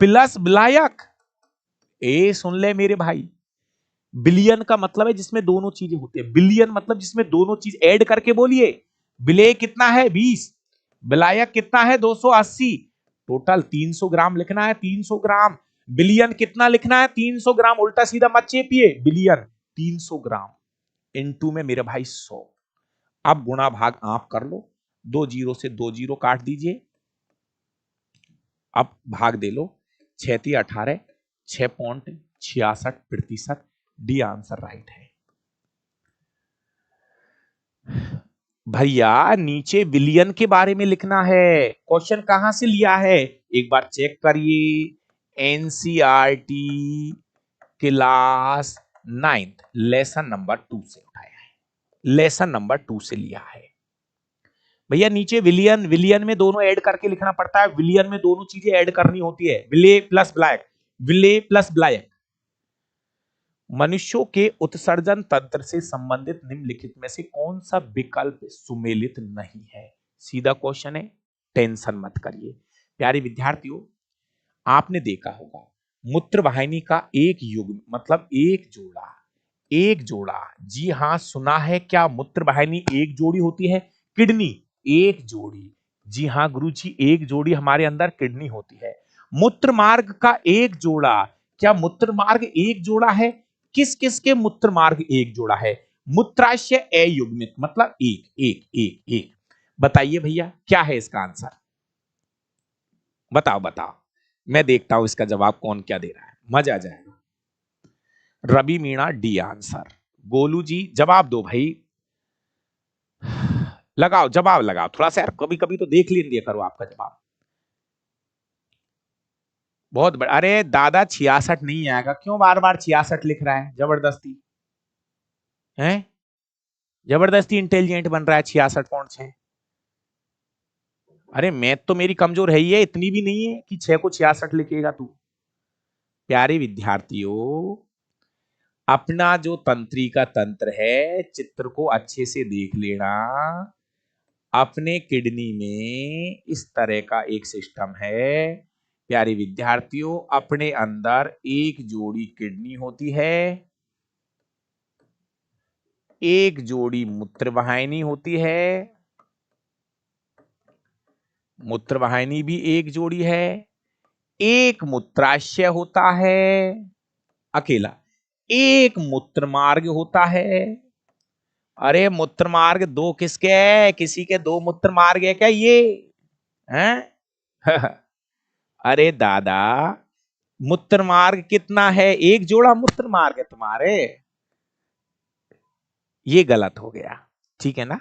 A: प्लस विलायक। ए सुन ले मेरे भाई, बिलियन का मतलब है जिसमें दोनों चीजें होती है, बिलियन मतलब जिसमें दोनों चीज ऐड करके बोलिए। विलेय कितना है 20, विलायक कितना है 280, टोटल 300 ग्राम लिखना है, 300 ग्राम। बिलियन कितना लिखना है 300 ग्राम, उल्टा सीधा मत चेपिए, बिलियन 300 ग्राम इनटू में मेरे भाई 100। अब गुणा भाग आप कर लो, 2 जीरो से 2 जीरो काट दीजिए, अब भाग दे लो, 6×18 6.66%। डी आंसर राइट है। भैया नीचे बिलियन के बारे में लिखना है, क्वेश्चन कहां से लिया है एक बार चेक करिए, एनसीईआरटी क्लास 9 लेसन नंबर 2 से उठाया है, लेसन नंबर 2 से लिया है। भैया नीचे विलियन, विलियन में दोनों ऐड करके लिखना पड़ता है, विलियन में दोनों चीजें ऐड करनी होती है, विलेय प्लस ब्लैक। विले प्लस ब्लायक। मनुष्यों के उत्सर्जन तंत्र से संबंधित निम्नलिखित में से कौन सा विकल्प सुमेलित नहीं है? सीधा क्वेश्चन है, टेंशन मत करिए। प्यारे विद्यार्थियों, आपने देखा होगा मूत्र वाहिनी का एक युग्म मतलब एक जोड़ा, जी हां सुना है, क्या मूत्र वाहिनी एक जोड़ी होती है? किडनी एक जोड़ी, जी हां गुरुजी, एक जोड़ी हमारे अंदर किडनी होती है। मूत्र मार्ग का एक जोड़ा, क्या मूत्र मार्ग एक जोड़ा है? किस किस के मूत्र मार्ग एक जोड़ा है? मूत्राशय अयुग्मित मतलब एक एक एक एक। बताइए भैया क्या है इसका आंसर? बताओ बताओ, मैं देखता हूं इसका जवाब कौन क्या दे रहा है, मजा आ जाएगा। Ravi Meena the answer. गोलू जी जवाब दो भाई, लगाओ जवाब लगाओ थोड़ा सा यार, कभी कभी तो देख लीजिए करो आपका जवाब। बहुत बड़ा, अरे दादा 66 नहीं आएगा, क्यों बार बार 66 लिख रहा है जबरदस्ती? है जबरदस्ती इंटेलिजेंट बन रहा है, 66 कौन से? अरे मैथ तो मेरी कमजोर है ही है, इतनी भी नहीं है कि 6 को 66 लिखेगा तू। प्यारे विद्यार्थियों, अपना जो तंत्रिका तंत्र है, चित्र को अच्छे से देख लेना। अपने किडनी में इस तरह का एक सिस्टम है प्यारे विद्यार्थियों, अपने अंदर एक जोड़ी किडनी होती है, एक जोड़ी मूत्रवाहिनी होती है, मूत्रवाहिनी भी एक जोड़ी है, एक मूत्राशय होता है अकेला, एक मूत्रमार्ग होता है। अरे मूत्रमार्ग दो किसके है? किसी के दो मूत्रमार्ग है क्या ये? हैं? अरे दादा, मूत्र मार्ग कितना है? एक जोड़ा मूत्र मार्ग है तुम्हारे, ये गलत हो गया, ठीक है ना?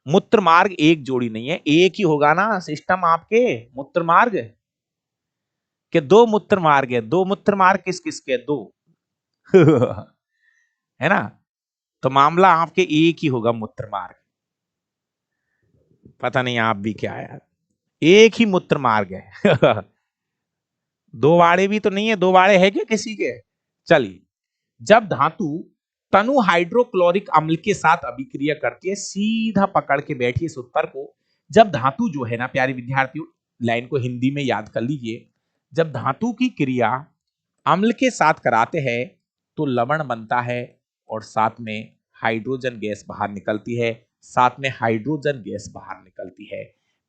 A: मूत्र मार्ग एक जोड़ी नहीं है, एक ही होगा ना सिस्टम आपके मूत्र मार्ग के। दो मूत्र मार्ग है, दो मूत्र मार्ग किस किस के? दो है ना? तो मामला आपके एक ही होगा मूत्र मार्ग। पता नहीं आप भी क्या है, एक ही मूत्र मार्ग है दो वाड़े भी तो नहीं है, दो वाड़े है क्या किसी के? चलिए, जब धातु तनु हाइड्रोक्लोरिक अम्ल के साथ अभिक्रिया करती है, सीधा पकड़ के बैठिए इस उत्तर को। जब धातु जो है ना प्यारे विद्यार्थियों, लाइन को हिंदी में याद कर लीजिए, जब धातु की क्रिया अम्ल के साथ कराते हैं तो लवण बनता है और साथ में हाइड्रोजन गैस बाहर निकलती है, साथ में हाइड्रोजन गैस बाहर निकलती है।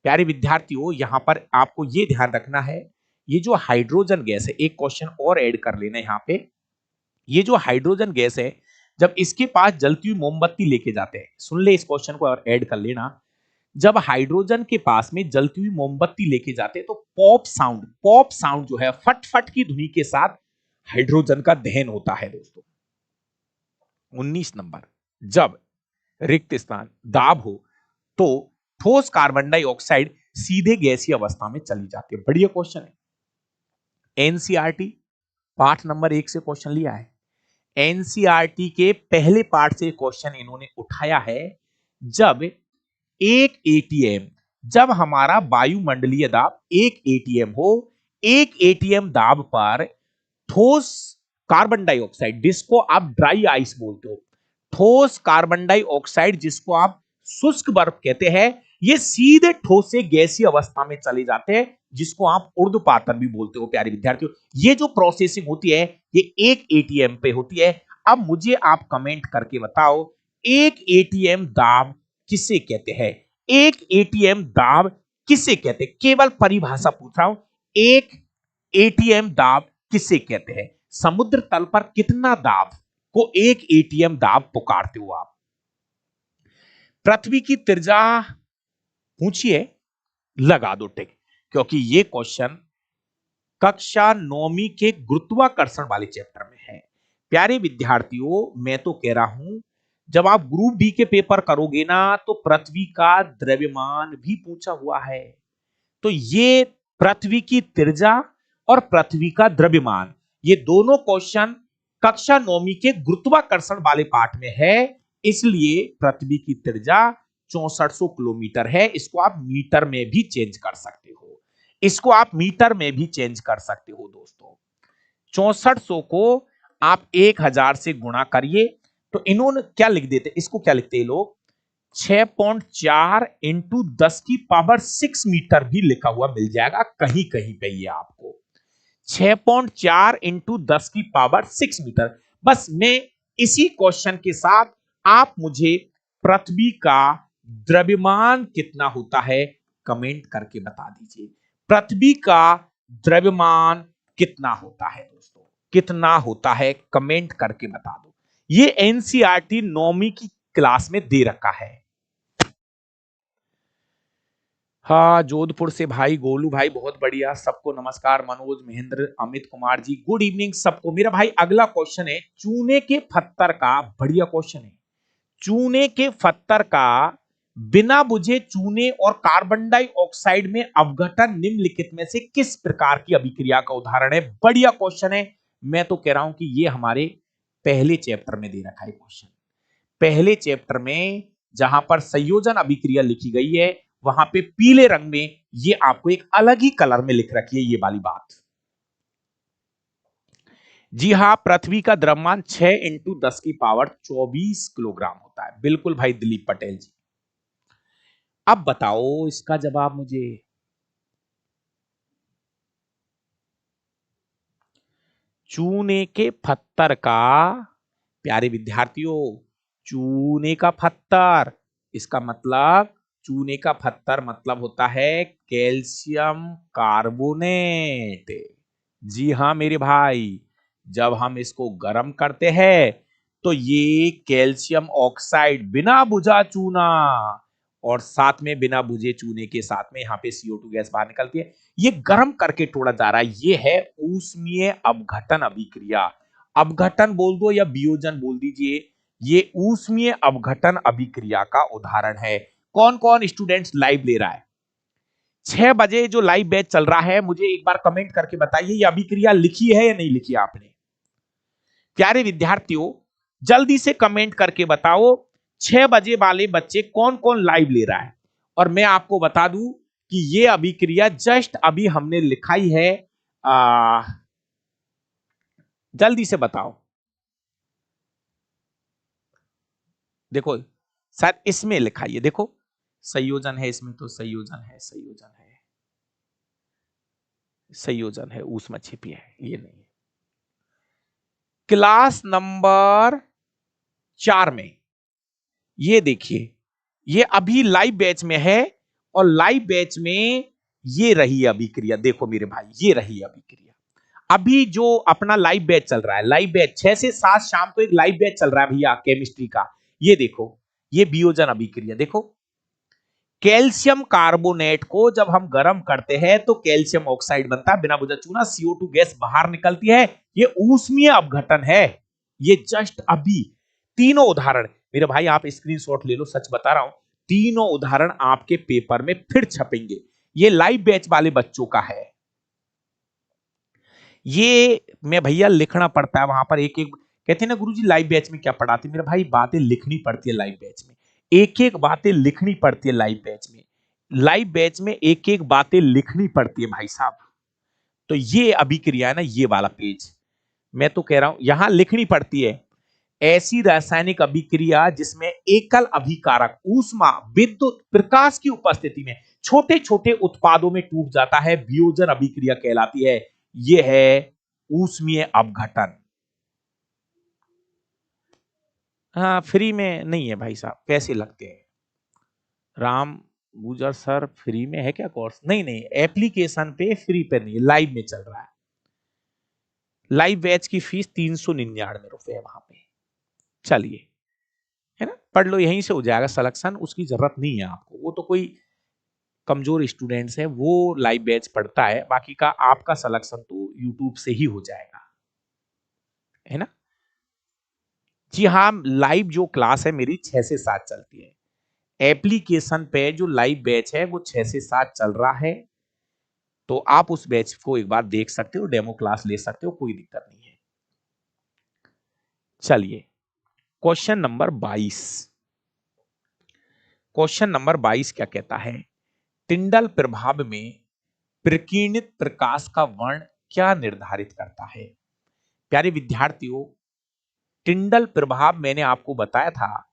A: प्यारे विद्यार्थियों, यहां पर आपको यह ध्यान रखना है, ये जो हाइड्रोजन गैस है, एक क्वेश्चन और ऐड कर लेना यहां पे, ये जो हाइड्रोजन गैस है, जब इसके पास जलती हुई मोमबत्ती लेके जाते हैं, सुन ले इस क्वेश्चन को और ऐड कर लेना, जब हाइड्रोजन के पास में जलती हुई मोमबत्ती लेके जाते हैं तो पॉप साउंड जो है, फट फट की ध्वनि के साथ हाइड्रोजन का दहन होता है दोस्तों। 19 नंबर, जब रिक्त स्थान दाब हो तो ठोस कार्बन डाइऑक्साइड सीधे गैसीय अवस्था में चली जाती है। बढ़िया क्वेश्चन है, एनसीईआरटी पाठ नंबर 1 से क्वेश्चन लिया है। एनसीईआरटी के पहले पार्ट से क्वेश्चन इन्होंने उठाया है, जब एक एटीएम, जब हमारा वायुमंडलीय दाब एक एटीएम हो, एक एटीएम दाब पर ठोस कार्बन डाइऑक्साइड, जिसको आप ड्राई आइस बोलते हो, ठोस कार्बन डाइऑक्साइड जिसको आप शुष्क बर्फ कहते हैं, ये सीधे ठोस से गैसीय अवस्था में चले जाते हैं, जिसको आप ऊर्ध्वपातन भी बोलते हो प्यारे विद्यार्थियों। ये जो प्रोसेसिंग होती है, ये एक एटीएम पे होती है। अब मुझे आप कमेंट करके बताओ, एक एटीएम दाब किसे कहते हैं? एक एटीएम दाब किसे कहते हैं? केवल परिभाषा पूछ रहा हूं, एक एटीएम दाब किसे कहते हैं? समुद्र तल पर कितना दाब को एक एटीएम दाब पुकारते हो आप? पृथ्वी की त्रिज्या पूछिए, लगा दो टिक, क्योंकि ये क्वेश्चन कक्षा 9वीं के गुरुत्वाकर्षण वाले चैप्टर में है। प्यारे विद्यार्थियों, मैं तो कह रहा हूं, जब आप ग्रुप डी के पेपर करोगे ना, तो पृथ्वी का द्रव्यमान भी पूछा हुआ है। तो ये पृथ्वी की त्रिज्या और पृथ्वी का द्रव्यमान, ये दोनों क्वेश्चन कक्षा 9वीं के गुरुत्वाकर्षण वाले पाठ में है। इसलिए पृथ्वी की त्रिज्या 6400 किलोमीटर है। इसको आप मीटर में भी चेंज कर सकते हो, इसको आप मीटर में भी चेंज कर सकते हो दोस्तों। 6400 को आप 1000 से गुणा करिए तो इन्होंने क्या लिख देते, इसको क्या लिखते हैं लोग, 6.4 इंटू 10⁻6 मीटर भी लिखा हुआ मिल जाएगा कहीं कहीं पे ये आपको 6.4 इंटू 10⁻6 मीटर। बस मैं इसी क्वेश्चन के साथ आप मुझे पृथ्वी का द्रव्यमान कितना होता है कमेंट करके बता दीजिए। पृथ्वी का द्रव्यमान कितना होता है दोस्तों, कितना होता है कमेंट करके बता दो। ये एनसीईआरटी 9वीं की क्लास में दे रखा है। हाँ, जोधपुर से भाई गोलू भाई, बहुत बढ़िया, सबको नमस्कार। मनोज, महेंद्र, अमित कुमार जी, गुड इवनिंग सबको। मेरा भाई अगला क्वेश्चन है चूने के पत्थर का, बढ़िया क्वेश्चन है। चूने के पत्थर का बिना बुझे चूने और कार्बन डाइऑक्साइड में अपघटन निम्नलिखित में से किस प्रकार की अभिक्रिया का उदाहरण है? बढ़िया क्वेश्चन है। मैं तो कह रहा हूं कि ये हमारे पहले चैप्टर में दे रखा है क्वेश्चन। पहले चैप्टर में जहां पर संयोजन अभिक्रिया लिखी गई है वहां पे पीले रंग में ये आपको एक अलग ही कलर में लिख रखी है ये वाली बात। जी हां, पृथ्वी का द्रव्यमान 6 इंटू 10⁻24 किलोग्राम होता है। बिल्कुल भाई दिलीप पटेल जी। अब बताओ इसका जवाब मुझे। चूने के पत्थर का, प्यारे विद्यार्थियों, चूने का पत्थर, इसका मतलब चूने का पत्थर मतलब होता है कैल्शियम कार्बोनेट। जी हां मेरे भाई, जब हम इसको गर्म करते हैं तो ये कैल्शियम ऑक्साइड बिना बुझा चूना और साथ में बिना बुझे चूने के साथ में यहाँ पे CO2 गैस बाहर निकलती है, ये गर्म करके तोड़ा जा रहा है। ये है ऊष्मीय अपघटन अभिक्रिया। अपघटन बोल दो या वियोजन बोल दीजिए, ये ऊष्मीय अपघटन अभिक्रिया का उदाहरण है। कौन कौन स्टूडेंट्स लाइव ले रहा है? 6 बजे जो लाइव बैच चल रहा है, मुझे एक बार कमेंट करके बताइए ये अभिक्रिया लिखी है या नहीं लिखी आपने। प्यारे विद्यार्थियों, जल्दी से कमेंट करके बताओ 6 बजे वाले बच्चे कौन कौन लाइव ले रहा है। और मैं आपको बता दूं कि ये अभिक्रिया जस्ट अभी हमने लिखाई है। जल्दी से बताओ। देखो सर इसमें लिखा है, देखो संयोजन है इसमें, तो संयोजन है, संयोजन है, संयोजन है, ऊष्मा छिपी है, ये नहीं है। क्लास नंबर 4 में ये देखिए, ये अभी लाइव बैच में है और लाइव बैच में ये रही अभिक्रिया। देखो मेरे भाई, ये रही अभिक्रिया। अभी जो अपना लाइव बैच चल रहा है, लाइव बैच 6 से 7 शाम को एक लाइव बैच चल रहा है भैया केमिस्ट्री का। ये देखो, ये वियोजन अभिक्रिया। देखो कैल्शियम कार्बोनेट को जब हम गर्म करते हैं तो कैल्शियम ऑक्साइड बनता है, बिना बुझा चूना, CO2 गैस बाहर निकलती है, ये ऊष्मीय अपघटन है। ये जस्ट अभी तीनों उदाहरण मेरे भाई आप स्क्रीनशॉट ले लो, सच बता रहा हूं, तीनों उदाहरण आपके पेपर में फिर छपेंगे। ये लाइव बैच वाले बच्चों का है। ये मैं भैया लिखना पड़ता है वहां पर एक एक, कहते हैं ना गुरुजी लाइव बैच में क्या पढ़ाते, मेरे भाई बातें लिखनी पड़ती है लाइव बैच में, एक एक बातें लिखनी पड़ती है लाइव बैच में। लाइव बैच में एक एक बातें लिखनी पड़ती है भाई साहब। तो ये अभिक्रिया है ना, ये वाला पेज मैं तो कह रहा हूं यहां लिखनी पड़ती है। ऐसी रासायनिक अभिक्रिया जिसमें एकल अभिकारक ऊष्मा, विद्युत, प्रकाश की उपस्थिति में छोटे छोटे उत्पादों में टूट जाता है, वियोजन अभिक्रिया कहलाती है। यह है ऊष्मीय अपघटन। हाँ, फ्री में नहीं है भाई साहब, पैसे लगते हैं। राम गुजर सर, फ्री में है क्या कोर्स? नहीं नहीं, एप्लीकेशन पे फ्री पे नहीं, लाइव में चल रहा है। लाइव बैच की फीस 399 रुपए है वहां पे। चलिए, है ना, पढ़ लो, यहीं से हो जाएगा सिलेक्शन, उसकी जरूरत नहीं है आपको। वो तो कोई कमजोर स्टूडेंट्स है वो लाइव बैच पढ़ता है, बाकी का आपका सिलेक्शन तो यूट्यूब से ही हो जाएगा, है ना। जी हाँ, लाइव जो क्लास है मेरी 6 से 7 चलती है। एप्लीकेशन पे जो लाइव बैच है वो 6 से 7 चल रहा है, तो आप उस बैच को एक बार देख सकते हो, डेमो क्लास ले सकते हो, कोई दिक्कत नहीं है। चलिए क्वेश्चन नंबर 22। क्वेश्चन नंबर 22 क्या कहता है? टिंडल प्रभाव में प्रकीर्णित प्रकाश का वर्ण क्या निर्धारित करता है? प्यारे विद्यार्थियों, टिंडल प्रभाव मैंने आपको बताया था,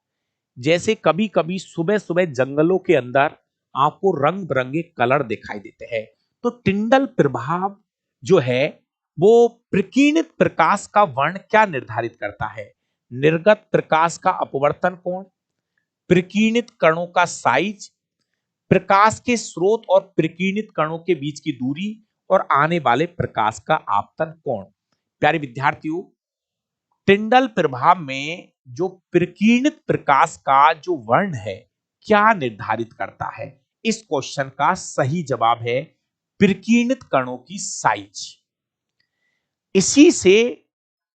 A: जैसे कभी कभी सुबह सुबह जंगलों के अंदर आपको रंग बिरंगे कलर दिखाई देते हैं, तो टिंडल प्रभाव जो है वो प्रकीर्णित प्रकाश का वर्ण क्या निर्धारित करता है? निर्गत प्रकाश का अपवर्तन कोण, प्रकीर्णित कणों का साइज, प्रकाश के स्रोत और प्रकीर्णित कणों के बीच की दूरी और आने वाले प्रकाश का आपतन कोण। प्यारे विद्यार्थियों, टिंडल प्रभाव में जो प्रकीर्णित प्रकाश का जो वर्ण है क्या निर्धारित करता है? इस क्वेश्चन का सही जवाब है प्रकीर्णित कणों की साइज। इसी से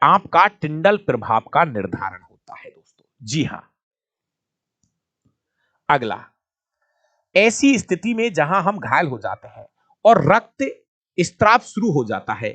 A: आपका टिंडल प्रभाव का निर्धारण होता है दोस्तों। जी हां। अगला, ऐसी स्थिति में जहां हम घायल हो जाते हैं और रक्त स्त्राव शुरू हो जाता है,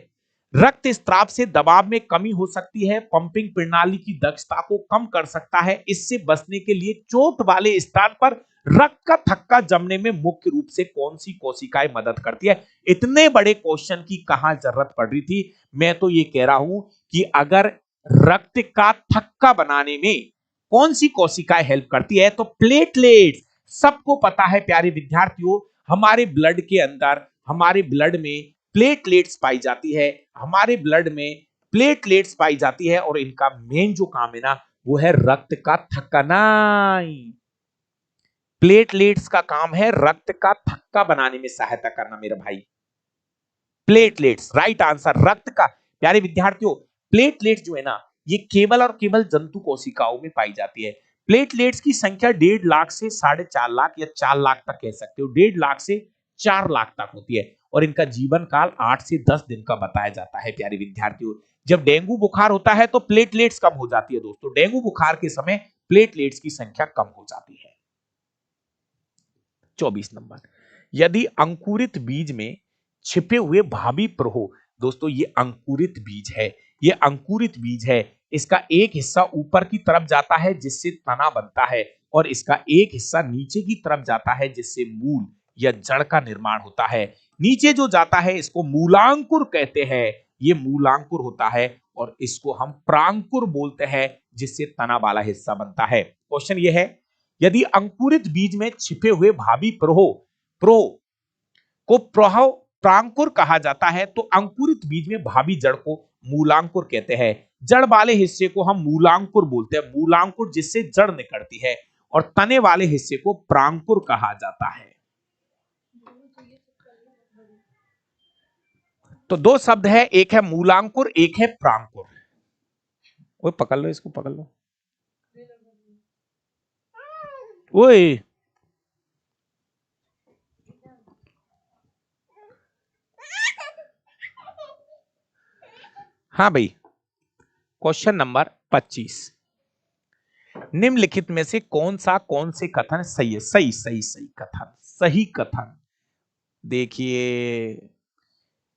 A: रक्त स्त्राव से दबाव में कमी हो सकती है, पंपिंग प्रणाली की दक्षता को कम कर सकता है। इससे बचने के लिए चोट वाले स्थान पर रक्त का थक्का जमने में मुख्य रूप से कौन सी कोशिकाएं मदद करती है? इतने बड़े क्वेश्चन की कहां जरूरत पड़ रही थी? मैं तो ये कह रहा हूं कि अगर रक्त का थक्का बनाने में कौन सी कोशिकाएं हेल्प करती है तो प्लेटलेट्स। सबको पता है प्यारे विद्यार्थियों, हमारे ब्लड के अंदर, हमारे ब्लड में प्लेटलेट्स पाई जाती है, हमारे ब्लड में प्लेटलेट्स पाई जाती है और इनका मेन जो काम है ना वो है रक्त का थक्काना। प्लेटलेट्स का काम है रक्त का थक्का बनाने में सहायता करना मेरे भाई। प्लेटलेट्स राइट आंसर, रक्त का। प्यारे विद्यार्थियों, प्लेटलेट्स जो है ना ये केवल और केवल जंतु कोशिकाओं में पाई जाती है। प्लेटलेट्स की संख्या 1.5 लाख से 4.5 लाख या 4 लाख तक कह सकते हो, 1.5 लाख से 4 लाख तक होती है और इनका जीवन काल 8 से 10 दिन का बताया जाता है। प्यारे विद्यार्थियों, जब डेंगू बुखार होता है तो प्लेटलेट्स कम हो जाती है दोस्तों, डेंगू बुखार के समय प्लेटलेट्स की संख्या कम हो जाती है। 24 नंबर, यदि अंकुरित बीज में छिपे हुए भावी प्रहो, दोस्तों ये अंकुरित बीज है, ये अंकुरित बीज है, इसका एक हिस्सा ऊपर की तरफ जाता है जिससे तना बनता है और इसका एक हिस्सा नीचे की तरफ जाता है जिससे मूल या जड़ का निर्माण होता है। नीचे जो जाता है इसको मूलांकुर कहते हैं, ये मूलांकुर होता है और इसको हम प्रांकुर बोलते हैं जिससे तना वाला हिस्सा बनता है। क्वेश्चन ये है, यदि अंकुरित बीज में छिपे हुए भावी प्रहो प्रो को प्रहो प्रांकुर कहा जाता है तो अंकुरित बीज में भावी जड़ को मूलांकुर कहते हैं। जड़ वाले हिस्से को हम मूलांकुर बोलते हैं, मूलांकुर जिससे जड़ निकलती है, और तने वाले हिस्से को प्रांकुर कहा जाता है। तो दो शब्द है, एक है मूलांकुर, एक है प्रांकुर। वो पकड़ लो, इसको पकड़ लो। ओए हाँ भाई, क्वेश्चन नंबर 25, निम्नलिखित में से कौन से कथन सही है? सही सही सही कथन, सही कथन। देखिए,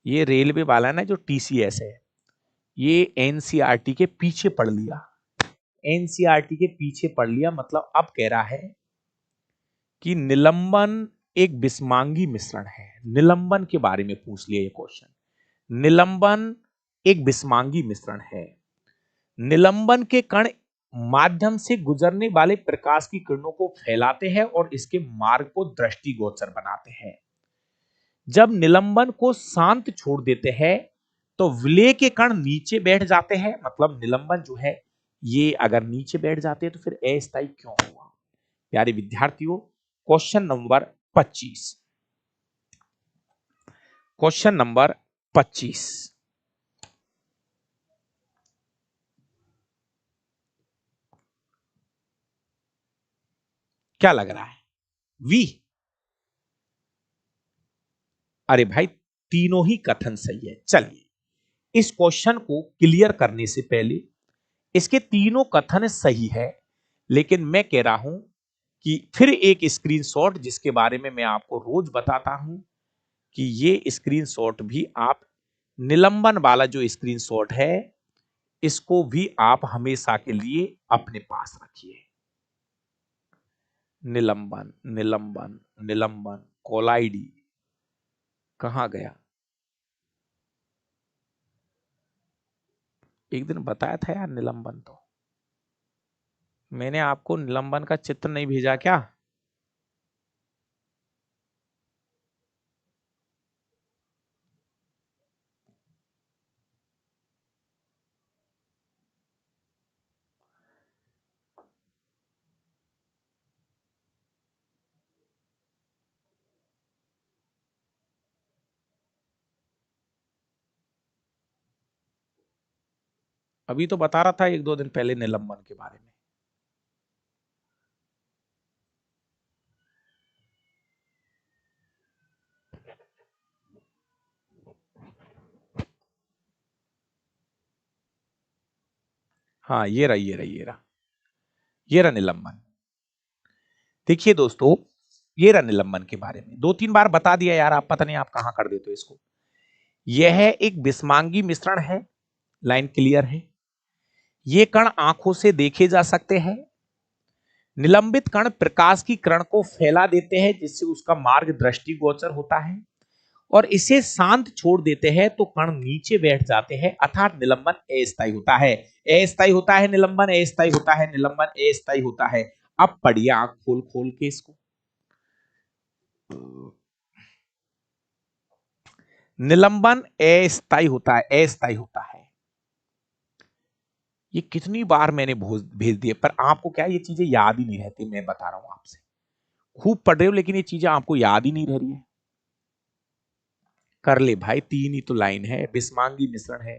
A: ये रेलवे वाला ना जो टीसीएस है, ये एनसीईआरटी के पीछे पढ़ लिया, एनसीईआरटी के पीछे पढ़ लिया, मतलब अब कह रहा है कि निलंबन एक बिस्मांगी मिश्रण है। निलंबन के बारे में पूछ लिया ये क्वेश्चन। निलंबन एक बिस्मांगी मिश्रण है। निलंबन के कण माध्यम से गुजरने वाले प्रकाश की किरणों को फैलाते हैं और इसके मार्ग को दृष्टिगोचर बनाते हैं। जब निलंबन को शांत छोड़ देते हैं तो विलय के कण नीचे बैठ जाते हैं, मतलब निलंबन जो है ये अगर नीचे बैठ जाते हैं तो फिर अस्थायी क्यों हुआ? प्यारे विद्यार्थियों, क्वेश्चन नंबर 25, क्वेश्चन नंबर 25, क्या लग रहा है? वी? अरे भाई, तीनों ही कथन सही है। चलिए, इस क्वेश्चन को क्लियर करने से पहले, इसके तीनों कथन सही है, लेकिन मैं कह रहा हूं कि फिर एक स्क्रीनशॉट जिसके बारे में मैं आपको रोज बताता हूं कि ये स्क्रीनशॉट भी आप, निलंबन वाला जो स्क्रीनशॉट है इसको भी आप हमेशा के लिए अपने पास रखिए। निलंबन निलंबन निलंबन, कोलाइडी कहां गया? एक दिन बताया था यार निलंबन, तो मैंने आपको निलंबन का चित्र नहीं भेजा क्या? अभी तो बता रहा था एक दो दिन पहले निलंबन के बारे में। हाँ ये रहा ये रहा ये रहा, ये रहा निलंबन। देखिए दोस्तों, ये रहा निलंबन के बारे में, दो तीन बार बता दिया यार, आप पता नहीं आप कहां कर देते हो इसको। यह एक बिस्मांगी मिश्रण है, लाइन क्लियर है। ये कण आंखों से देखे जा सकते हैं। निलंबित कण प्रकाश की किरण को फैला देते हैं जिससे उसका मार्ग दृष्टिगोचर होता है, और इसे शांत छोड़ देते हैं तो कण नीचे बैठ जाते हैं, अर्थात निलंबन अस्थायी होता है। अस्थायी होता है निलंबन, अस्थायी होता है निलंबन, अस्थायी होता है। अब पढ़िए आंख खोल खोल के इसको। निलंबन अस्थायी होता है, अस्थायी होता है। ये कितनी बार मैंने भेज दिए, पर आपको क्या ये चीजें याद ही नहीं रहती। मैं बता रहा हूं आपसे, खूब पढ़ रहे हो लेकिन ये चीजें आपको याद ही नहीं रह रही है। कर ले भाई, तीन ही तो लाइन है, बिस्मांगी मिश्रण है,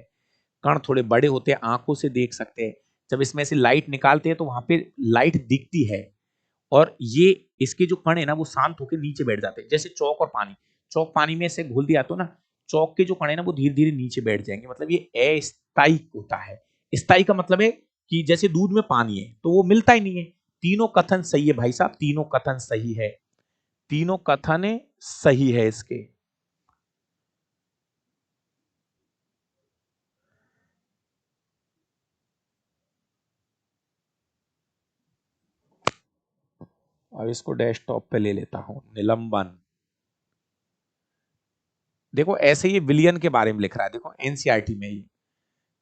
A: कण थोड़े बड़े होते हैं, आंखों से देख सकते हैं। जब इसमें से लाइट निकालते हैं तो वहां पे लाइट दिखती है, और ये इसके जो कण है ना वो शांत होकर नीचे बैठ जाते हैं, जैसे चौक और पानी। चौक पानी में से घुल दिया तो ना, चौक के जो कण है ना वो धीरे धीरे नीचे बैठ जाएंगे, मतलब ये अस्थायी होता है। स्थायी का मतलब है कि जैसे दूध में पानी है तो वो मिलता ही नहीं है। तीनों कथन सही है भाई साहब, तीनों कथन सही है, तीनों कथन सही है इसके। अब इसको डेस्कटॉप पे ले लेता हूं। निलंबन, देखो ऐसे ये विलियन के बारे में लिख रहा है, देखो एनसीईआरटी में ही,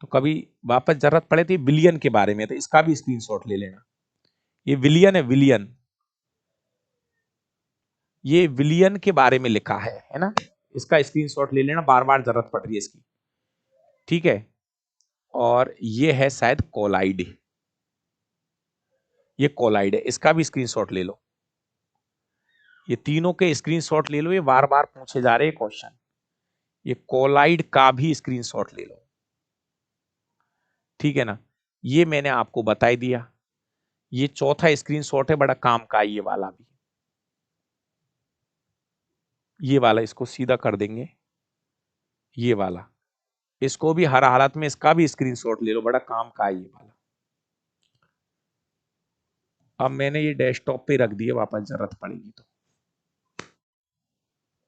A: तो कभी वापस जरूरत पड़े तो ये विलियन के बारे में, तो इसका भी स्क्रीनशॉट ले लेना। ये विलियन है, विलियन, ये विलियन के बारे में लिखा है ना। इसका स्क्रीनशॉट ले लेना, बार बार जरूरत पड़ रही है इसकी, ठीक है। और ये है शायद कोलाइड, ये कोलाइड है, इसका भी स्क्रीनशॉट ले लो। ये तीनों के स्क्रीनशॉट ले लो, ये बार बार पूछे जा रहे हैं क्वेश्चन। ये कोलाइड का भी स्क्रीनशॉट ले लो, ठीक है ना। ये मैंने आपको बता ही दिया। ये चौथा स्क्रीनशॉट है, बड़ा काम का, ये वाला भी, ये वाला इसको सीधा कर देंगे, ये वाला, इसको भी हर हालत में इसका भी स्क्रीनशॉट ले लो, बड़ा काम का है ये वाला। अब मैंने ये डेस्कटॉप पे रख दिया, वापस जरूरत पड़ेगी तो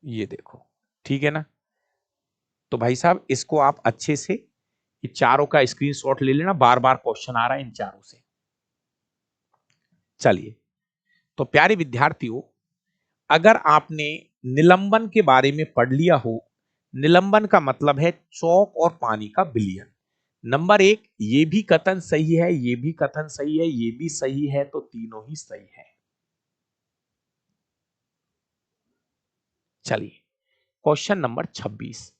A: ये देखो, ठीक है ना। तो भाई साहब इसको आप अच्छे से ये चारों का स्क्रीनशॉट ले लेना, बार बार क्वेश्चन आ रहा है इन चारों से। चलिए, तो प्यारे विद्यार्थियों, अगर आपने निलंबन के बारे में पढ़ लिया हो, निलंबन का मतलब है चौक और पानी का विलयन। नंबर एक, ये भी कथन सही है, ये भी कथन सही है, ये भी सही है, तो तीनों ही सही है। चलिए, क्वेश्चन नंबर 26,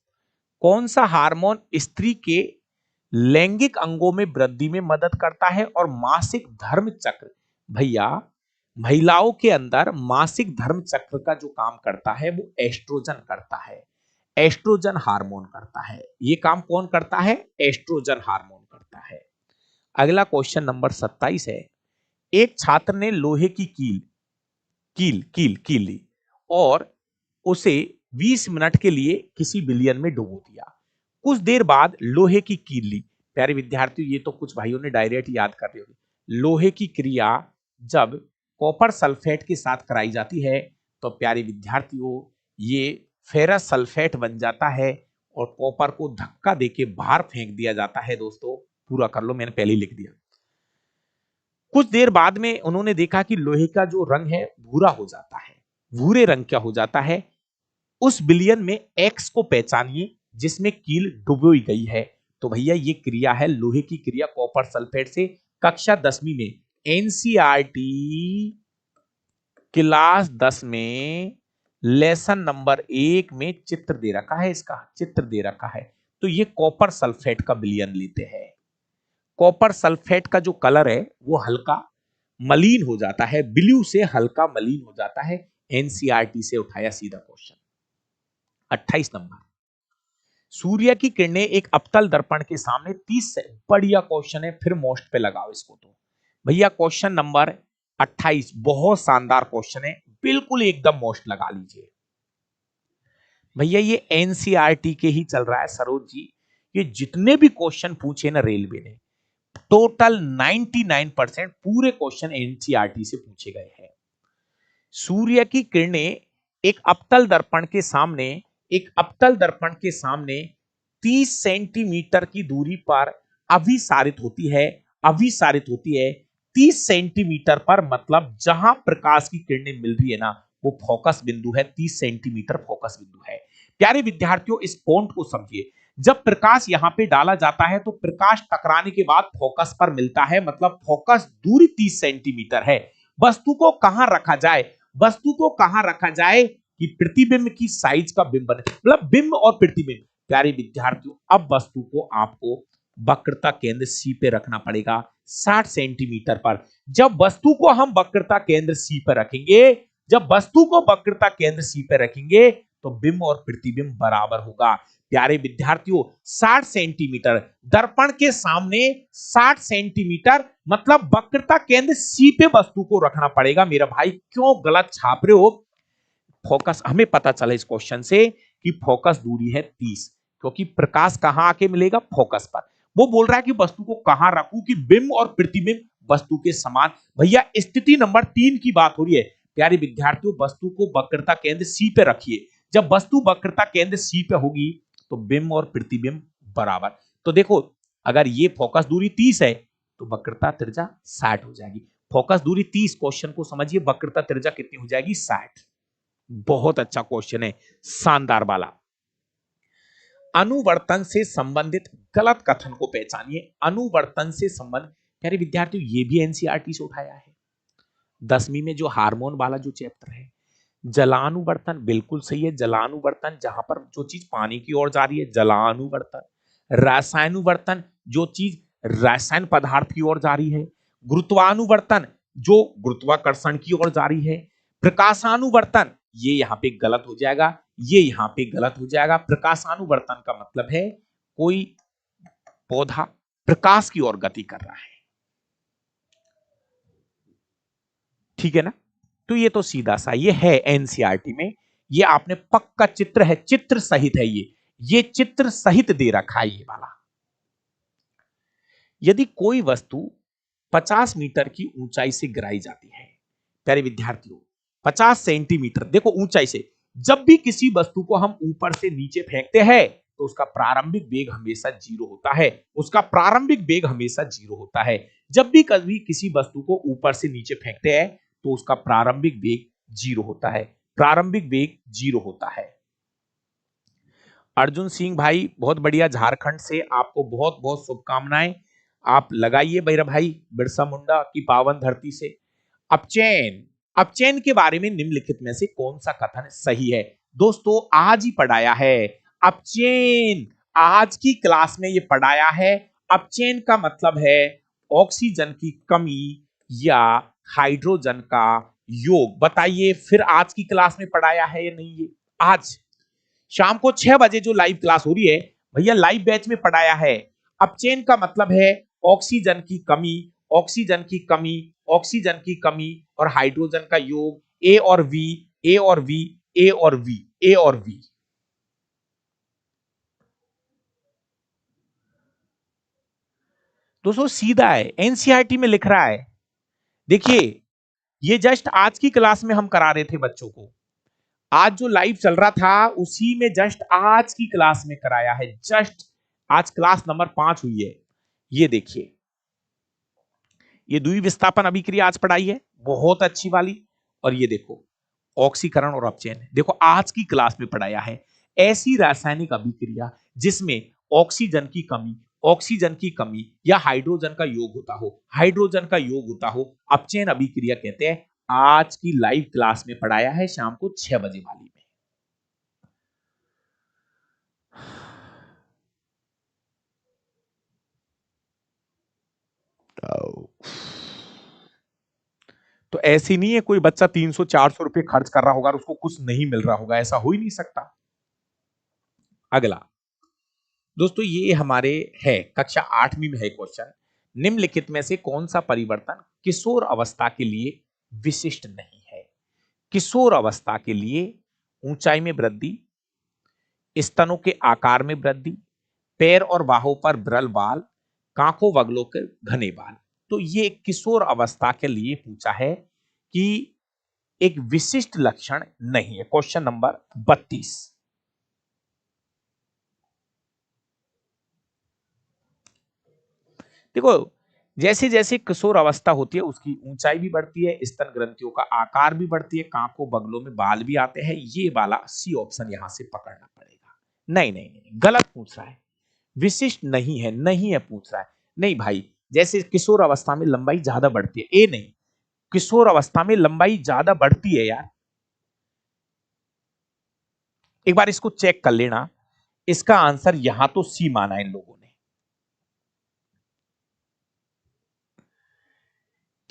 A: कौन सा हार्मोन स्त्री के लैंगिक अंगों में वृद्धि में मदद करता है और मासिक धर्म चक्र, भैया महिलाओं के अंदर मासिक धर्म चक्र का जो काम करता है वो एस्ट्रोजन करता है, एस्ट्रोजन हार्मोन करता है। ये काम कौन करता है? एस्ट्रोजन हार्मोन करता है। अगला क्वेश्चन नंबर 27 है, एक छात्र ने लोहे की कील कील कील कील ली और उसे 20 मिनट के लिए किसी विलयन में डुबो दिया। कुछ देर बाद लोहे की कील ली। प्यारे विद्यार्थियों, ये तो कुछ भाइयों ने डायरेक्ट याद कर रहे होंगे। लोहे की क्रिया जब कॉपर सल्फेट के साथ कराई जाती है तो प्यारे विद्यार्थियों ये फेरस सल्फेट बन जाता है और कॉपर को धक्का देके बाहर फेंक दिया जाता है। दोस्तों पूरा कर लो, मैंने पहले ही लिख दिया। कुछ देर बाद में उन्होंने देखा कि लोहे का जो रंग है भूरा हो जाता है। भूरे रंग क्या हो जाता है? उस विलयन में एक्स को पहचानिए जिसमें कील डुबोई गई है। तो भैया ये क्रिया है लोहे की क्रिया कॉपर सल्फेट से। कक्षा 10वीं में एनसीईआरटी क्लास 10 में लेसन नंबर 1 में चित्र दे रखा है, इसका चित्र दे रखा है। तो ये कॉपर सल्फेट का विलयन लेते हैं। कॉपर सल्फेट का जो कलर है वो हल्का मलिन हो जाता है, ब्लू से हल्का मलिन हो जाता है। एनसीईआरटी से उठाया सीधा क्वेश्चन। 28 नंबर, सूर्य की किरणें एक अवतल दर्पण के सामने 30 से बढ़िया क्वेश्चन है, फिर मोस्ट पे लगाओ इसको। तो भैया क्वेश्चन नंबर 28 बहुत शानदार क्वेश्चन है, बिल्कुल एकदम मोस्ट लगा लीजिए। भैया ये एनसीईआरटी के ही चल रहा है सरोज जी। ये जितने भी क्वेश्चन पूछे ना रेलवे ने, टोटल 99% पूरे क्वेश्चन एनसीईआरटी से पूछे गए हैं। सूर्य की किरणें एक अवतल दर्पण के सामने, एक अवतल दर्पण के सामने 30 सेंटीमीटर की दूरी पर अभिसारित होती है। अभिसारित होती है 30 सेंटीमीटर पर, मतलब जहां प्रकाश की किरणें मिल रही है ना वो फोकस बिंदु है। 30 सेंटीमीटर फोकस बिंदु है। प्यारे विद्यार्थियों इस पॉइंट को समझिए, जब प्रकाश यहां पे डाला जाता है तो प्रकाश टकराने के बाद फोकस पर मिलता है, मतलब फोकस दूरी 30 सेंटीमीटर है। वस्तु को कहां रखा जाए, वस्तु को कहां रखा जाए कि प्रतिबिंब की साइज का बिंब बने, मतलब बिंब और प्रतिबिंब। प्यारे विद्यार्थियों अब वस्तु को आपको वक्रता केंद्र सी पे रखना पड़ेगा 60 सेंटीमीटर पर। जब वस्तु को हम वक्रता केंद्र सी पर रखेंगे, जब वस्तु को वक्रता केंद्र सी पे रखेंगे तो बिंब और प्रतिबिंब बराबर होगा। प्यारे विद्यार्थियों 60 सेंटीमीटर दर्पण के सामने 60 सेंटीमीटर, मतलब वक्रता केंद्र सी पे वस्तु को रखना पड़ेगा। मेरा भाई क्यों गलत छाप रहे हो? फोकस हमें पता चला इस क्वेश्चन से कि फोकस दूरी है 30, क्योंकि प्रकाश कहां आके मिलेगा? फोकस पर। वो बोल रहा है कि वस्तु को कहां रखूं कि बिंब और प्रतिबिंब वस्तु के समान। भैया स्थिति नंबर 3 की बात हो रही है। प्यारे विद्यार्थियों वस्तु को वक्रता केंद्र सी पे रखिए। जब वस्तु वक्रता केंद्र सी पे होगी तो बिंब और प्रतिबिंब बराबर। तो देखो अगर ये फोकस दूरी 30 है तो वक्रता त्रिज्या 60 हो जाएगी। फोकस दूरी 30, क्वेश्चन को समझिए, वक्रता त्रिज्या कितनी हो जाएगी? 60। बहुत अच्छा क्वेश्चन है, शानदार वाला। अनुवर्तन से संबंधित गलत कथन को पहचानिए। अनुवर्तन से संबंध, प्यारे विद्यार्थियों ये भी एनसीईआरटी से उठाया है। 10वीं में जो हार्मोन वाला जो चैप्टर है, जलानुवर्तन बिल्कुल सही है। जलानुवर्तन जहां पर जो चीज पानी की ओर जा रही है जलानुवर्तन। रसायनुवर्तन जो चीज रसायन पदार्थ की ओर जा रही है। गुरुत्वानुवर्तन जो गुरुत्वाकर्षण की ओर जा रही है। प्रकाशानुवर्तन ये यहां पे गलत हो जाएगा, ये यहां पे गलत हो जाएगा। प्रकाशानुवर्तन का मतलब है कोई पौधा प्रकाश की ओर गति कर रहा है, ठीक है ना? तो ये तो सीधा सा ये है एनसीईआरटी में। ये आपने पक्का चित्र है, चित्र सहित है ये चित्र सहित दे रखा है ये वाला। यदि कोई वस्तु 50 मीटर की ऊंचाई से गिराई जाती है, प्यारे विद्यार्थियों 50 सेंटीमीटर देखो ऊंचाई से, जब भी किसी वस्तु को हम ऊपर से नीचे फेंकते हैं तो उसका प्रारंभिक वेग हमेशा 0 होता है। उसका प्रारंभिक वेग हमेशा 0 होता है। जब भी कभी किसी वस्तु को ऊपर से नीचे फेंकते हैं तो उसका प्रारंभिक वेग 0 होता है। प्रारंभिक वेग 0 होता है। अर्जुन सिंह भाई बहुत बढ़िया, झारखंड से, आपको बहुत बहुत शुभकामनाएं। आप लगाइए मेरा भाई बिरसा मुंडा की पावन धरती से। अपचयन, अपचयन के बारे में निम्नलिखित में से कौन सा कथन सही है? दोस्तों आज ही पढ़ाया है अपचयन, आज की क्लास में ये पढ़ाया है। अपचयन का मतलब है ऑक्सीजन की कमी या हाइड्रोजन का योग। बताइए फिर आज की क्लास में पढ़ाया है या नहीं? ये आज शाम को 6 बजे जो लाइव क्लास हो रही है भैया, लाइव बैच में पढ़ाया है। अपचयन का मतलब है ऑक्सीजन की कमी, ऑक्सीजन की कमी, ऑक्सीजन की कमी और हाइड्रोजन का योग, ए और वी, ए और वी, ए और वी, ए और वी। दोस्तों सीधा है, एनसीईआरटी में लिख रहा है। देखिए ये जस्ट आज की क्लास में हम करा रहे थे बच्चों को, आज जो लाइव चल रहा था उसी में जस्ट आज की क्लास में कराया है। जस्ट आज क्लास नंबर 5 हुई है। ये देखिए ये द्वि विस्थापन अभिक्रिया आज पढ़ाई है, बहुत अच्छी वाली। और ये देखो ऑक्सीकरण और अपचयन, देखो आज की क्लास में पढ़ाया है। ऐसी रासायनिक अभिक्रिया जिसमें ऑक्सीजन की कमी ऑक्सीजन की कमी या हाइड्रोजन का योग होता हो, हाइड्रोजन का योग होता हो, अपचयन अभिक्रिया कहते हैं। आज की लाइव क्लास में पढ़ाया है शाम को 6 बजे वाली में। तो ऐसी नहीं है कोई बच्चा 300-400 रुपए खर्च कर रहा होगा और उसको कुछ नहीं मिल रहा होगा, ऐसा हो ही नहीं सकता। अगला दोस्तों ये हमारे है कक्षा 8वीं में है क्वेश्चन, निम्नलिखित में से कौन सा परिवर्तन किशोर अवस्था के लिए विशिष्ट नहीं है? किशोर अवस्था के लिए ऊंचाई में वृद्धि, स्तनों के आकार में वृद्धि, पैर और बाहों पर विरल बाल, कांखों बगलों के घने बाल। तो ये किशोर अवस्था के लिए पूछा है कि एक विशिष्ट लक्षण नहीं है। Question number 32। देखो जैसे जैसे किशोर अवस्था होती है उसकी ऊंचाई भी बढ़ती है, स्तन ग्रंथियों का आकार भी बढ़ती है, कांखों बगलों में बाल भी आते हैं। ये वाला सी ऑप्शन यहां से पकड़ना पड़ेगा। नहीं नहीं नहीं, गलत पूछ रहा है, विशिष्ट नहीं है, नहीं है पूछ रहा है। नहीं भाई, जैसे किशोर अवस्था में लंबाई ज्यादा बढ़ती है, ए नहीं, किशोर अवस्था में लंबाई ज्यादा बढ़ती है यार। एक बार इसको चेक कर लेना, इसका आंसर यहां तो सी माना इन लोगों ने।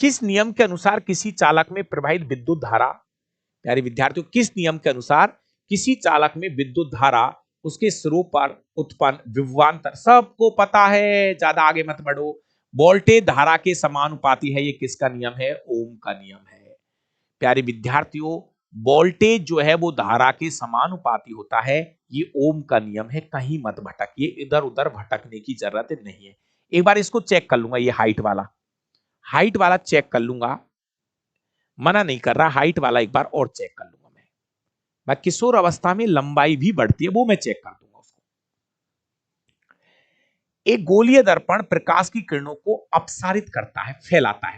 A: किस नियम के अनुसार किसी चालक में प्रवाहित विद्युत धारा, प्यारे विद्यार्थियों, किस नियम के अनुसार किसी चालक में विद्युत धारा उसके स्वरूप पर उत्पन्न विभवांतर, सबको पता है, ज्यादा आगे मत बढ़ो, वोल्टेज धारा के समानुपाती है। ये किसका नियम है? ओम का नियम है। प्यारे विद्यार्थियों, वोल्टेज जो है वो धारा के समानुपाती होता है, ये ओम का नियम है। कहीं मत भटकिए, इधर उधर भटकने की जरूरत नहीं है। एक बार इसको चेक कर लूंगा, ये हाइट वाला चेक कर लूंगा, मना नहीं कर रहा, हाइट वाला एक बार और चेक कर लूंगा मैं किशोर अवस्था में लंबाई भी बढ़ती है, वो मैं चेक कर दूंगा उसको। एक गोलीय दर्पण प्रकाश की किरणों को अपसारित करता है, फैलाता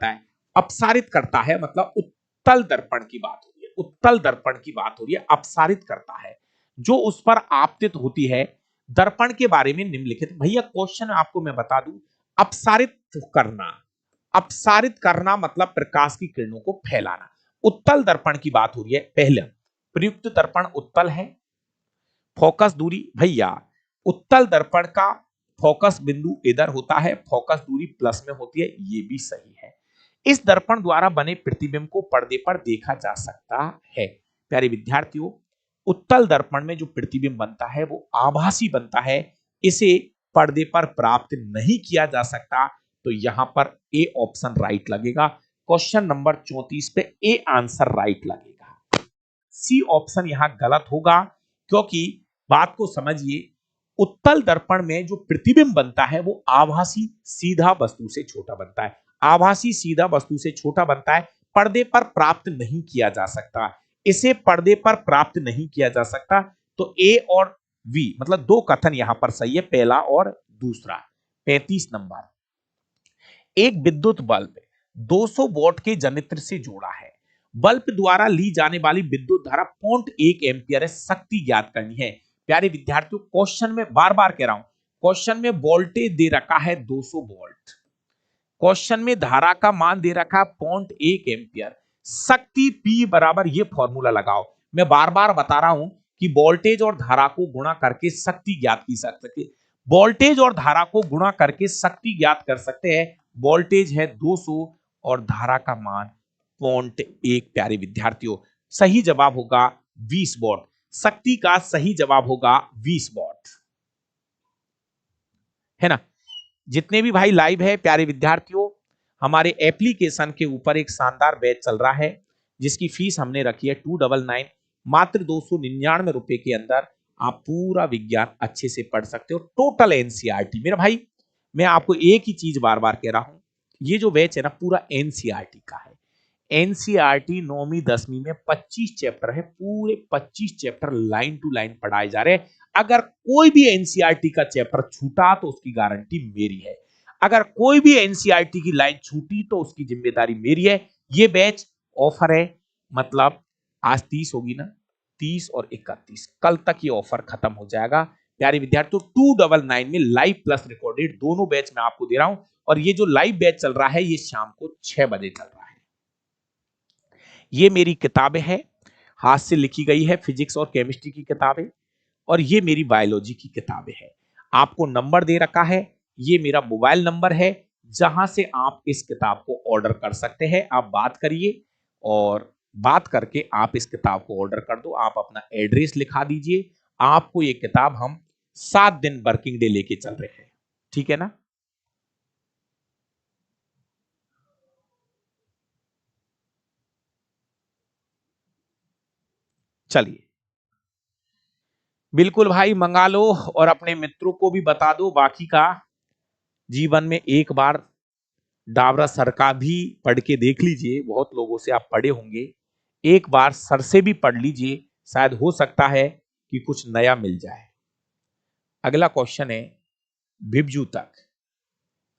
A: है, अपसारित करता है, मतलब उत्तल दर्पण की बात हो रही है, उत्तल दर्पण की बात हो रही है, अपसारित करता है, जो उस पर आपतित होती है। दर्पण के बारे में निम्नलिखित, भैया क्वेश्चन आपको मैं बता दूं, अपसारित करना, अपसारित करना मतलब प्रकाश की किरणों को फैलाना। उत्तल दर्पण की बात हो रही है। पहले प्रयुक्त दर्पण उत्तल है, फोकस दूरी, भैया उत्तल दर्पण का फोकस बिंदु इधर होता है, फोकस दूरी प्लस में होती है, ये भी सही है। इस दर्पण द्वारा बने प्रतिबिंब को पर्दे पर देखा जा सकता है। प्यारे विद्यार्थियों, उत्तल दर्पण में जो प्रतिबिंब बनता है वो आभासी बनता है, इसे पर्दे पर प्राप्त नहीं किया जा सकता। तो यहां पर ए ऑप्शन राइट लगेगा। क्वेश्चन नंबर 34 पे ए आंसर राइट लगेगा, सी ऑप्शन यहां गलत होगा। क्योंकि बात को समझिए, उत्तल दर्पण में जो प्रतिबिंब बनता है वो आभासी सीधा वस्तु से छोटा बनता है, आभासी सीधा वस्तु से छोटा बनता है, पर्दे पर प्राप्त नहीं किया जा सकता, इसे पर्दे पर प्राप्त नहीं किया जा सकता। तो ए और वी मतलब दो कथन यहां पर सही है, पहला और दूसरा। 35 नंबर, एक विद्युत बल्ब 200 वोल्ट के जनित्र से जोड़ा है, बल्ब द्वारा ली जाने वाली विद्युत धारा 0.1 एम्पियर है, शक्ति ज्ञात करनी है। प्यारे विद्यार्थियों, क्वेश्चन में बार बार कह रहा हूं, क्वेश्चन में वोल्टेज दे रखा है 200 वोल्ट, क्वेश्चन में धारा का मान दे रखा है 0.1 एम्पियर, शक्ति P बराबर, ये फॉर्मूला लगाओ। मैं बार बार बता रहा हूं कि वोल्टेज और धारा को गुणा करके शक्ति ज्ञात की सकते हैं, वोल्टेज और धारा को गुणा करके शक्ति ज्ञात कर सकते हैं। वोल्टेज है 200 और धारा का मान 0.1। प्यारे विद्यार्थियों, सही जवाब होगा 20 वॉट, शक्ति का सही जवाब होगा 20 वॉट, है ना। जितने भी भाई लाइव है प्यारे विद्यार्थियों, हमारे एप्लीकेशन के ऊपर एक शानदार बैच चल रहा है जिसकी फीस हमने रखी है 299, मात्र 299 रुपए के अंदर आप पूरा विज्ञान अच्छे से पढ़ सकते हो, टोटल एनसीईआरटी। मेरा भाई, मैं आपको एक ही चीज बार बार कह रहा हूं, ये जो बैच है ना पूरा एनसीईआरटी का है। एनसीईआरटी 9वीं 10वीं में 25 चैप्टर है, पूरे 25 चैप्टर लाइन टू लाइन पढ़ाए जा रहे हैं। अगर कोई भी एनसीईआरटी का चैप्टर छूटा तो उसकी गारंटी मेरी है, अगर कोई भी एनसीईआरटी की लाइन छूटी तो उसकी जिम्मेदारी मेरी है। ये बैच ऑफर है, मतलब आज 30 होगी ना, 30 और 31 कल तक ये ऑफर खत्म हो जाएगा। प्यारे विद्यार्थियों 299 में लाइव प्लस रिकॉर्डेड दोनों बैच मैं आपको दे रहा हूं, और ये जो लाइव बैच चल रहा है ये शाम को 6 बजे चल रहा है। ये मेरी किताबें हैं, हाथ से लिखी गई है, फिजिक्स और केमिस्ट्री की किताबें, और ये मेरी बायोलॉजी की किताबें हैं। आपको नंबर दे रखा है, ये मेरा मोबाइल नंबर है जहां से आप इस किताब को ऑर्डर कर सकते हैं। आप बात करिए और बात करके आप इस किताब को ऑर्डर कर दो। आप अपना एड्रेस लिखा दीजिए, आपको ये किताब हम 7 दिन वर्किंग डे लेके चल रहे हैं, ठीक है ना। चलिए, बिल्कुल भाई मंगा लो और अपने मित्रों को भी बता दो। बाकी का जीवन में एक बार डाबरा सर का भी पढ़ के देख लीजिए, बहुत लोगों से आप पढ़े होंगे, एक बार सर से भी पढ़ लीजिए, शायद हो सकता है कि कुछ नया मिल जाए। अगला क्वेश्चन है, विभजूतक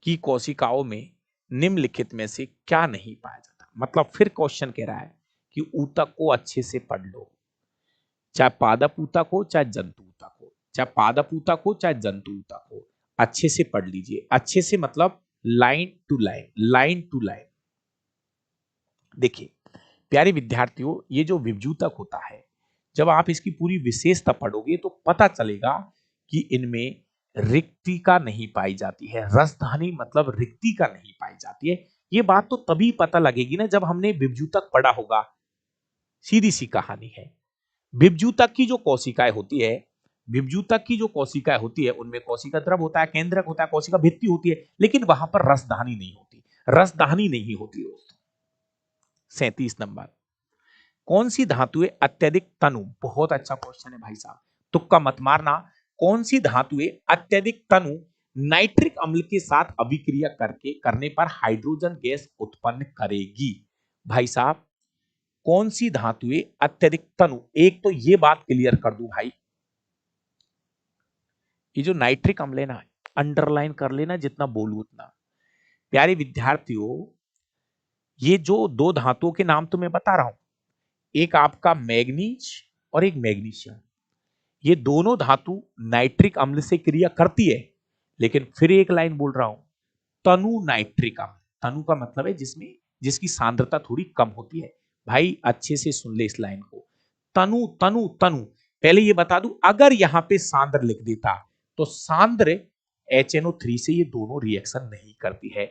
A: की कोशिकाओं में निम्नलिखित में से क्या नहीं पाया जाता। मतलब फिर क्वेश्चन कह रहा है कि ऊतक को अच्छे से पढ़ लो, चाहे पादप ऊतक हो चाहे जंतु ऊतक हो, चाहे पादप ऊतक हो चाहे जंतु ऊतक हो, अच्छे से पढ़ लीजिए। अच्छे से मतलब line to line, line to line. देखिए प्यारे विद्यार्थियों, ये जो विभजूतक होता है, जब आप इसकी पूरी विशेषता पढ़ोगे तो पता चलेगा कि इनमें रिक्तिका नहीं पाई जाती है। रसधानी मतलब रिक्तिका नहीं पाई जाती है। ये बात तो तभी पता लगेगी ना जब हमने विभजूतक पढ़ा होगा। सीधी सी कहानी है। विभजूतक की जो कोशिकाएं होती है, विभजूतक की जो कोशिकाएं होती है उनमें कोशिका द्रव होता है, केंद्रक होता है, कोशिका भित्ति होती है, लेकिन वहां पर रसधानी नहीं होती। रसधानी नहीं होती दोस्तों। 37 नंबर, कौन सी धातुएं अत्यधिक तनु, बहुत अच्छा क्वेश्चन है भाई साहब, तुक्का मत मारना। कौन सी धातुएं अत्यधिक तनु नाइट्रिक अम्ल के साथ अभिक्रिया करके करने पर हाइड्रोजन गैस उत्पन्न करेगी। भाई साहब कौन सी धातुएं अत्यधिक तनु, एक तो ये बात क्लियर कर दूं भाई, ये जो नाइट्रिक अम्ल है ना, अंडरलाइन कर लेना जितना बोलूं उतना। प्यारे विद्यार्थियों, ये जो दो धातुओं के नाम तो मैं बता रहा हूं, एक आपका मैग्नीज और एक मैग्नीशियम, ये दोनों धातु नाइट्रिक अम्ल से क्रिया करती है, लेकिन फिर एक लाइन बोल रहा हूं, तनु नाइट्रिक अम्ल। तनु का मतलब है जिसमें जिसकी सांद्रता थोड़ी कम होती है। भाई अच्छे से सुन ले इस लाइन को, तनु तनु तनु। पहले ये बता दूं, अगर यहां पे सांद्र लिख देता तो सांद्र HNO3 से ये दोनों रिएक्शन नहीं करती है।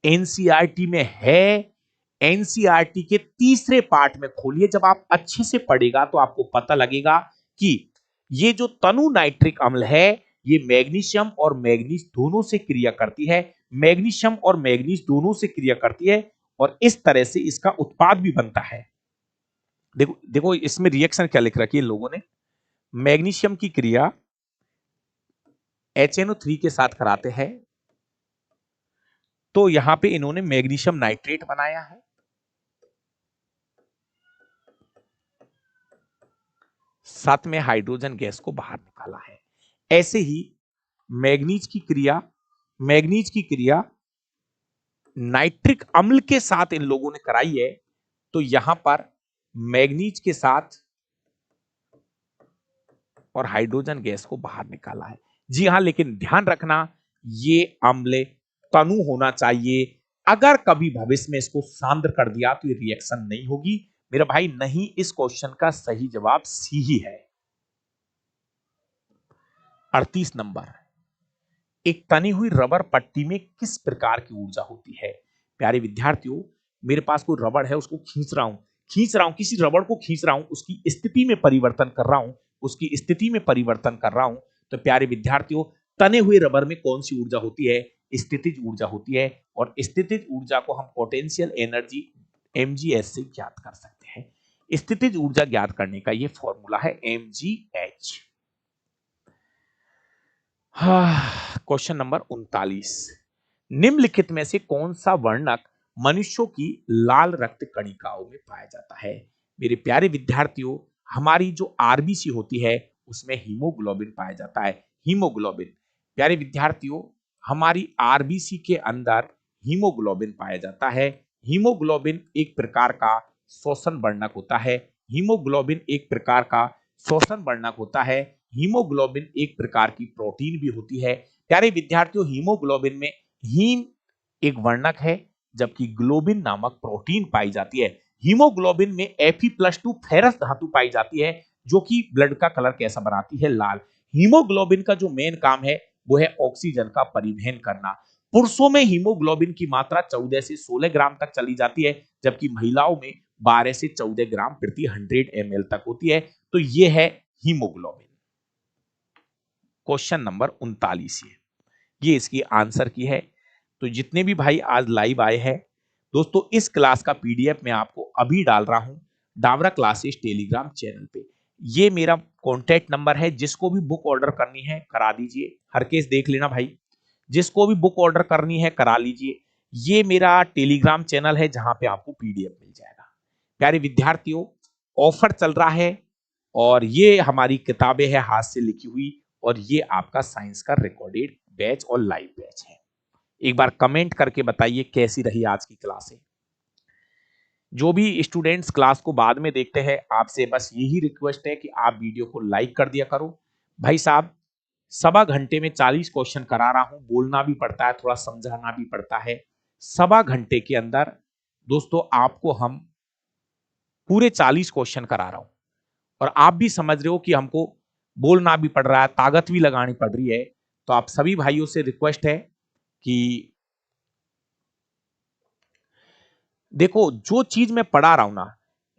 A: एनसीईआरटी में है, एनसीईआरटी के तीसरे पार्ट में खोलिए, जब आप अच्छे से पढ़ेगा तो आपको पता लगेगा कि ये जो तनु नाइट्रिक अम्ल है ये मैग्नीशियम और मैग्नीज दोनों से क्रिया करती है, मैग्नीशियम और मैग्नीज दोनों से क्रिया करती है, और इस तरह से इसका उत्पाद भी बनता है। देखो देखो इसमें रिएक्शन क्या लिख रखी है लोगों ने, मैग्नीशियम की क्रिया HNO3 के साथ कराते हैं, तो यहां पे इन्होंने मैग्नीशियम नाइट्रेट बनाया है, साथ में हाइड्रोजन गैस को बाहर निकाला है। ऐसे ही मैग्नीज की क्रिया, मैग्नीज की क्रिया नाइट्रिक अम्ल के साथ इन लोगों ने कराई है, तो यहां पर मैग्नीज के साथ और हाइड्रोजन गैस को बाहर निकाला है। जी हां, लेकिन ध्यान रखना ये अम्ल तनु होना चाहिए। अगर कभी भविष्य में इसको सांद्र कर दिया तो ये रिएक्शन नहीं होगी मेरा भाई। नहीं, इस क्वेश्चन का सही जवाब सी ही है। 38 नंबर, एक तनी हुई रबर पट्टी में किस प्रकार की ऊर्जा होती है। प्यारे विद्यार्थियों, मेरे पास कोई रबड़ है, उसको खींच रहा हूं, किसी रबड़ को खींच रहा हूं, उसकी स्थिति में परिवर्तन कर रहा हूं, उसकी स्थिति में परिवर्तन कर रहा हूं। तो प्यारे विद्यार्थियों, तने हुए रबर में कौन सी ऊर्जा होती है, स्थितिज ऊर्जा होती है, और स्थितिज ऊर्जा को हम पोटेंशियल एनर्जी mgs से ज्ञात कर सकते हैं। स्थितिज ऊर्जा ज्ञात करने का ये फॉर्मूला है mgh। क्वेश्चन नंबर 39, निम्नलिखित में से कौन सा वर्णक मनुष्यों की लाल रक्त कणिकाओं में पाया जाता है। मेरे प्यारे विद्यार्थियों, हमारी जो आरबीसी होती है उसमें हीमोग्लोबिन पाया जाता है। हीमोग्लोबिन, प्यारे विद्यार्थियों, हमारी आरबीसी के अंदर हीमोग्लोबिन पाया जाता है। हीमोग्लोबिन एक प्रकार का शोषण वर्णक होता है। हीमोग्लोबिन एक प्रकार का शोषण वर्णक होता है। हीमोग्लोबिन एक प्रकार की प्रोटीन भी होती है। प्यारे विद्यार्थियों, हीमोग्लोबिन में हीम एक वर्णक है जबकि ग्लोबिन नामक प्रोटीन पाई जाती है। हीमोग्लोबिन में Fe+2 फेरस धातु पाई जाती है जो कि ब्लड का कलर कैसा बनाती है, लाल। हीमोग्लोबिन का जो मेन काम है वो है ऑक्सीजन का परिवहन करना। पुरुषों में हीमोग्लोबिन की मात्रा 14 से 16 ग्राम तक चली जाती है जबकि महिलाओं में 12 से 14 ग्राम प्रति 100 ml तक होती है। तो ये है हीमोग्लोबिन। क्वेश्चन नंबर 39 ये इसकी आंसर की है। तो जितने भी भाई आज लाइव आए हैं दोस्तों, इस क्लास का पीडीएफ मैं आपको अभी डाल रहा हूं डावरा क्लासेस टेलीग्राम चैनल पे। ये मेरा कॉन्टैक्ट नंबर है, जिसको भी बुक ऑर्डर करनी है करा दीजिए। हर केस देख लेना भाई, जिसको भी बुक ऑर्डर करनी है करा लीजिए। ये मेरा टेलीग्राम चैनल है जहां पे आपको पीडीएफ मिल जाएगा। प्यारे विद्यार्थियों, ऑफर चल रहा है और ये हमारी किताबें हैं हाथ से लिखी हुई, और ये आपका साइंस का रिकॉर्डेड बैच और लाइव बैच है। एक बार कमेंट करके बताइए कैसी रही आज की क्लासें। जो भी स्टूडेंट्स क्लास को बाद में देखते हैं, आपसे बस यही रिक्वेस्ट है कि आप वीडियो को लाइक कर दिया करो। भाई साहब, सवा घंटे में 40 क्वेश्चन करा रहा हूं, बोलना भी पड़ता है, थोड़ा समझाना भी पड़ता है। सवा घंटे के अंदर दोस्तों आपको हम पूरे 40 क्वेश्चन करा रहा हूं, और आप भी समझ रहे हो कि हमको बोलना भी पड़ रहा है, ताकत भी लगानी पड़ रही है। तो आप सभी भाइयों से रिक्वेस्ट है कि देखो, जो चीज मैं पढ़ा रहा हूं ना,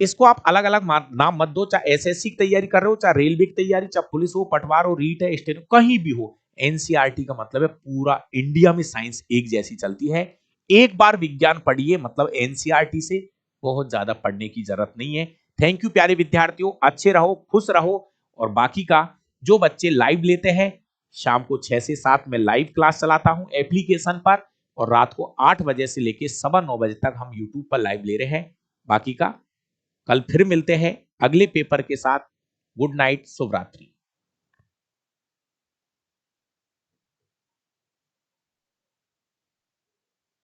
A: इसको आप अलग अलग नाम मत दो। चाहे एसएससी की तैयारी कर रहे हो, चाहे रेलवे की तैयारी, चाहे पुलिस हो, पटवार हो, रीट है, स्टेनो, कहीं भी हो, एनसीईआरटी का मतलब है पूरा इंडिया में साइंस एक जैसी चलती है। एक बार विज्ञान पढ़िए, मतलब एनसीईआरटी से बहुत ज्यादा पढ़ने की जरूरत नहीं है। थैंक यू प्यारे विद्यार्थियों, अच्छे रहो, खुश रहो। और बाकी का जो बच्चे लाइव लेते हैं, शाम को 6 से 7 में लाइव क्लास चलाता हूं एप्लीकेशन पर, और रात को 8 बजे से लेके 9:15 बजे तक हम यूट्यूब पर लाइव ले रहे हैं। बाकी का कल फिर मिलते हैं अगले पेपर के साथ। गुड नाइट, शुभ रात्रि।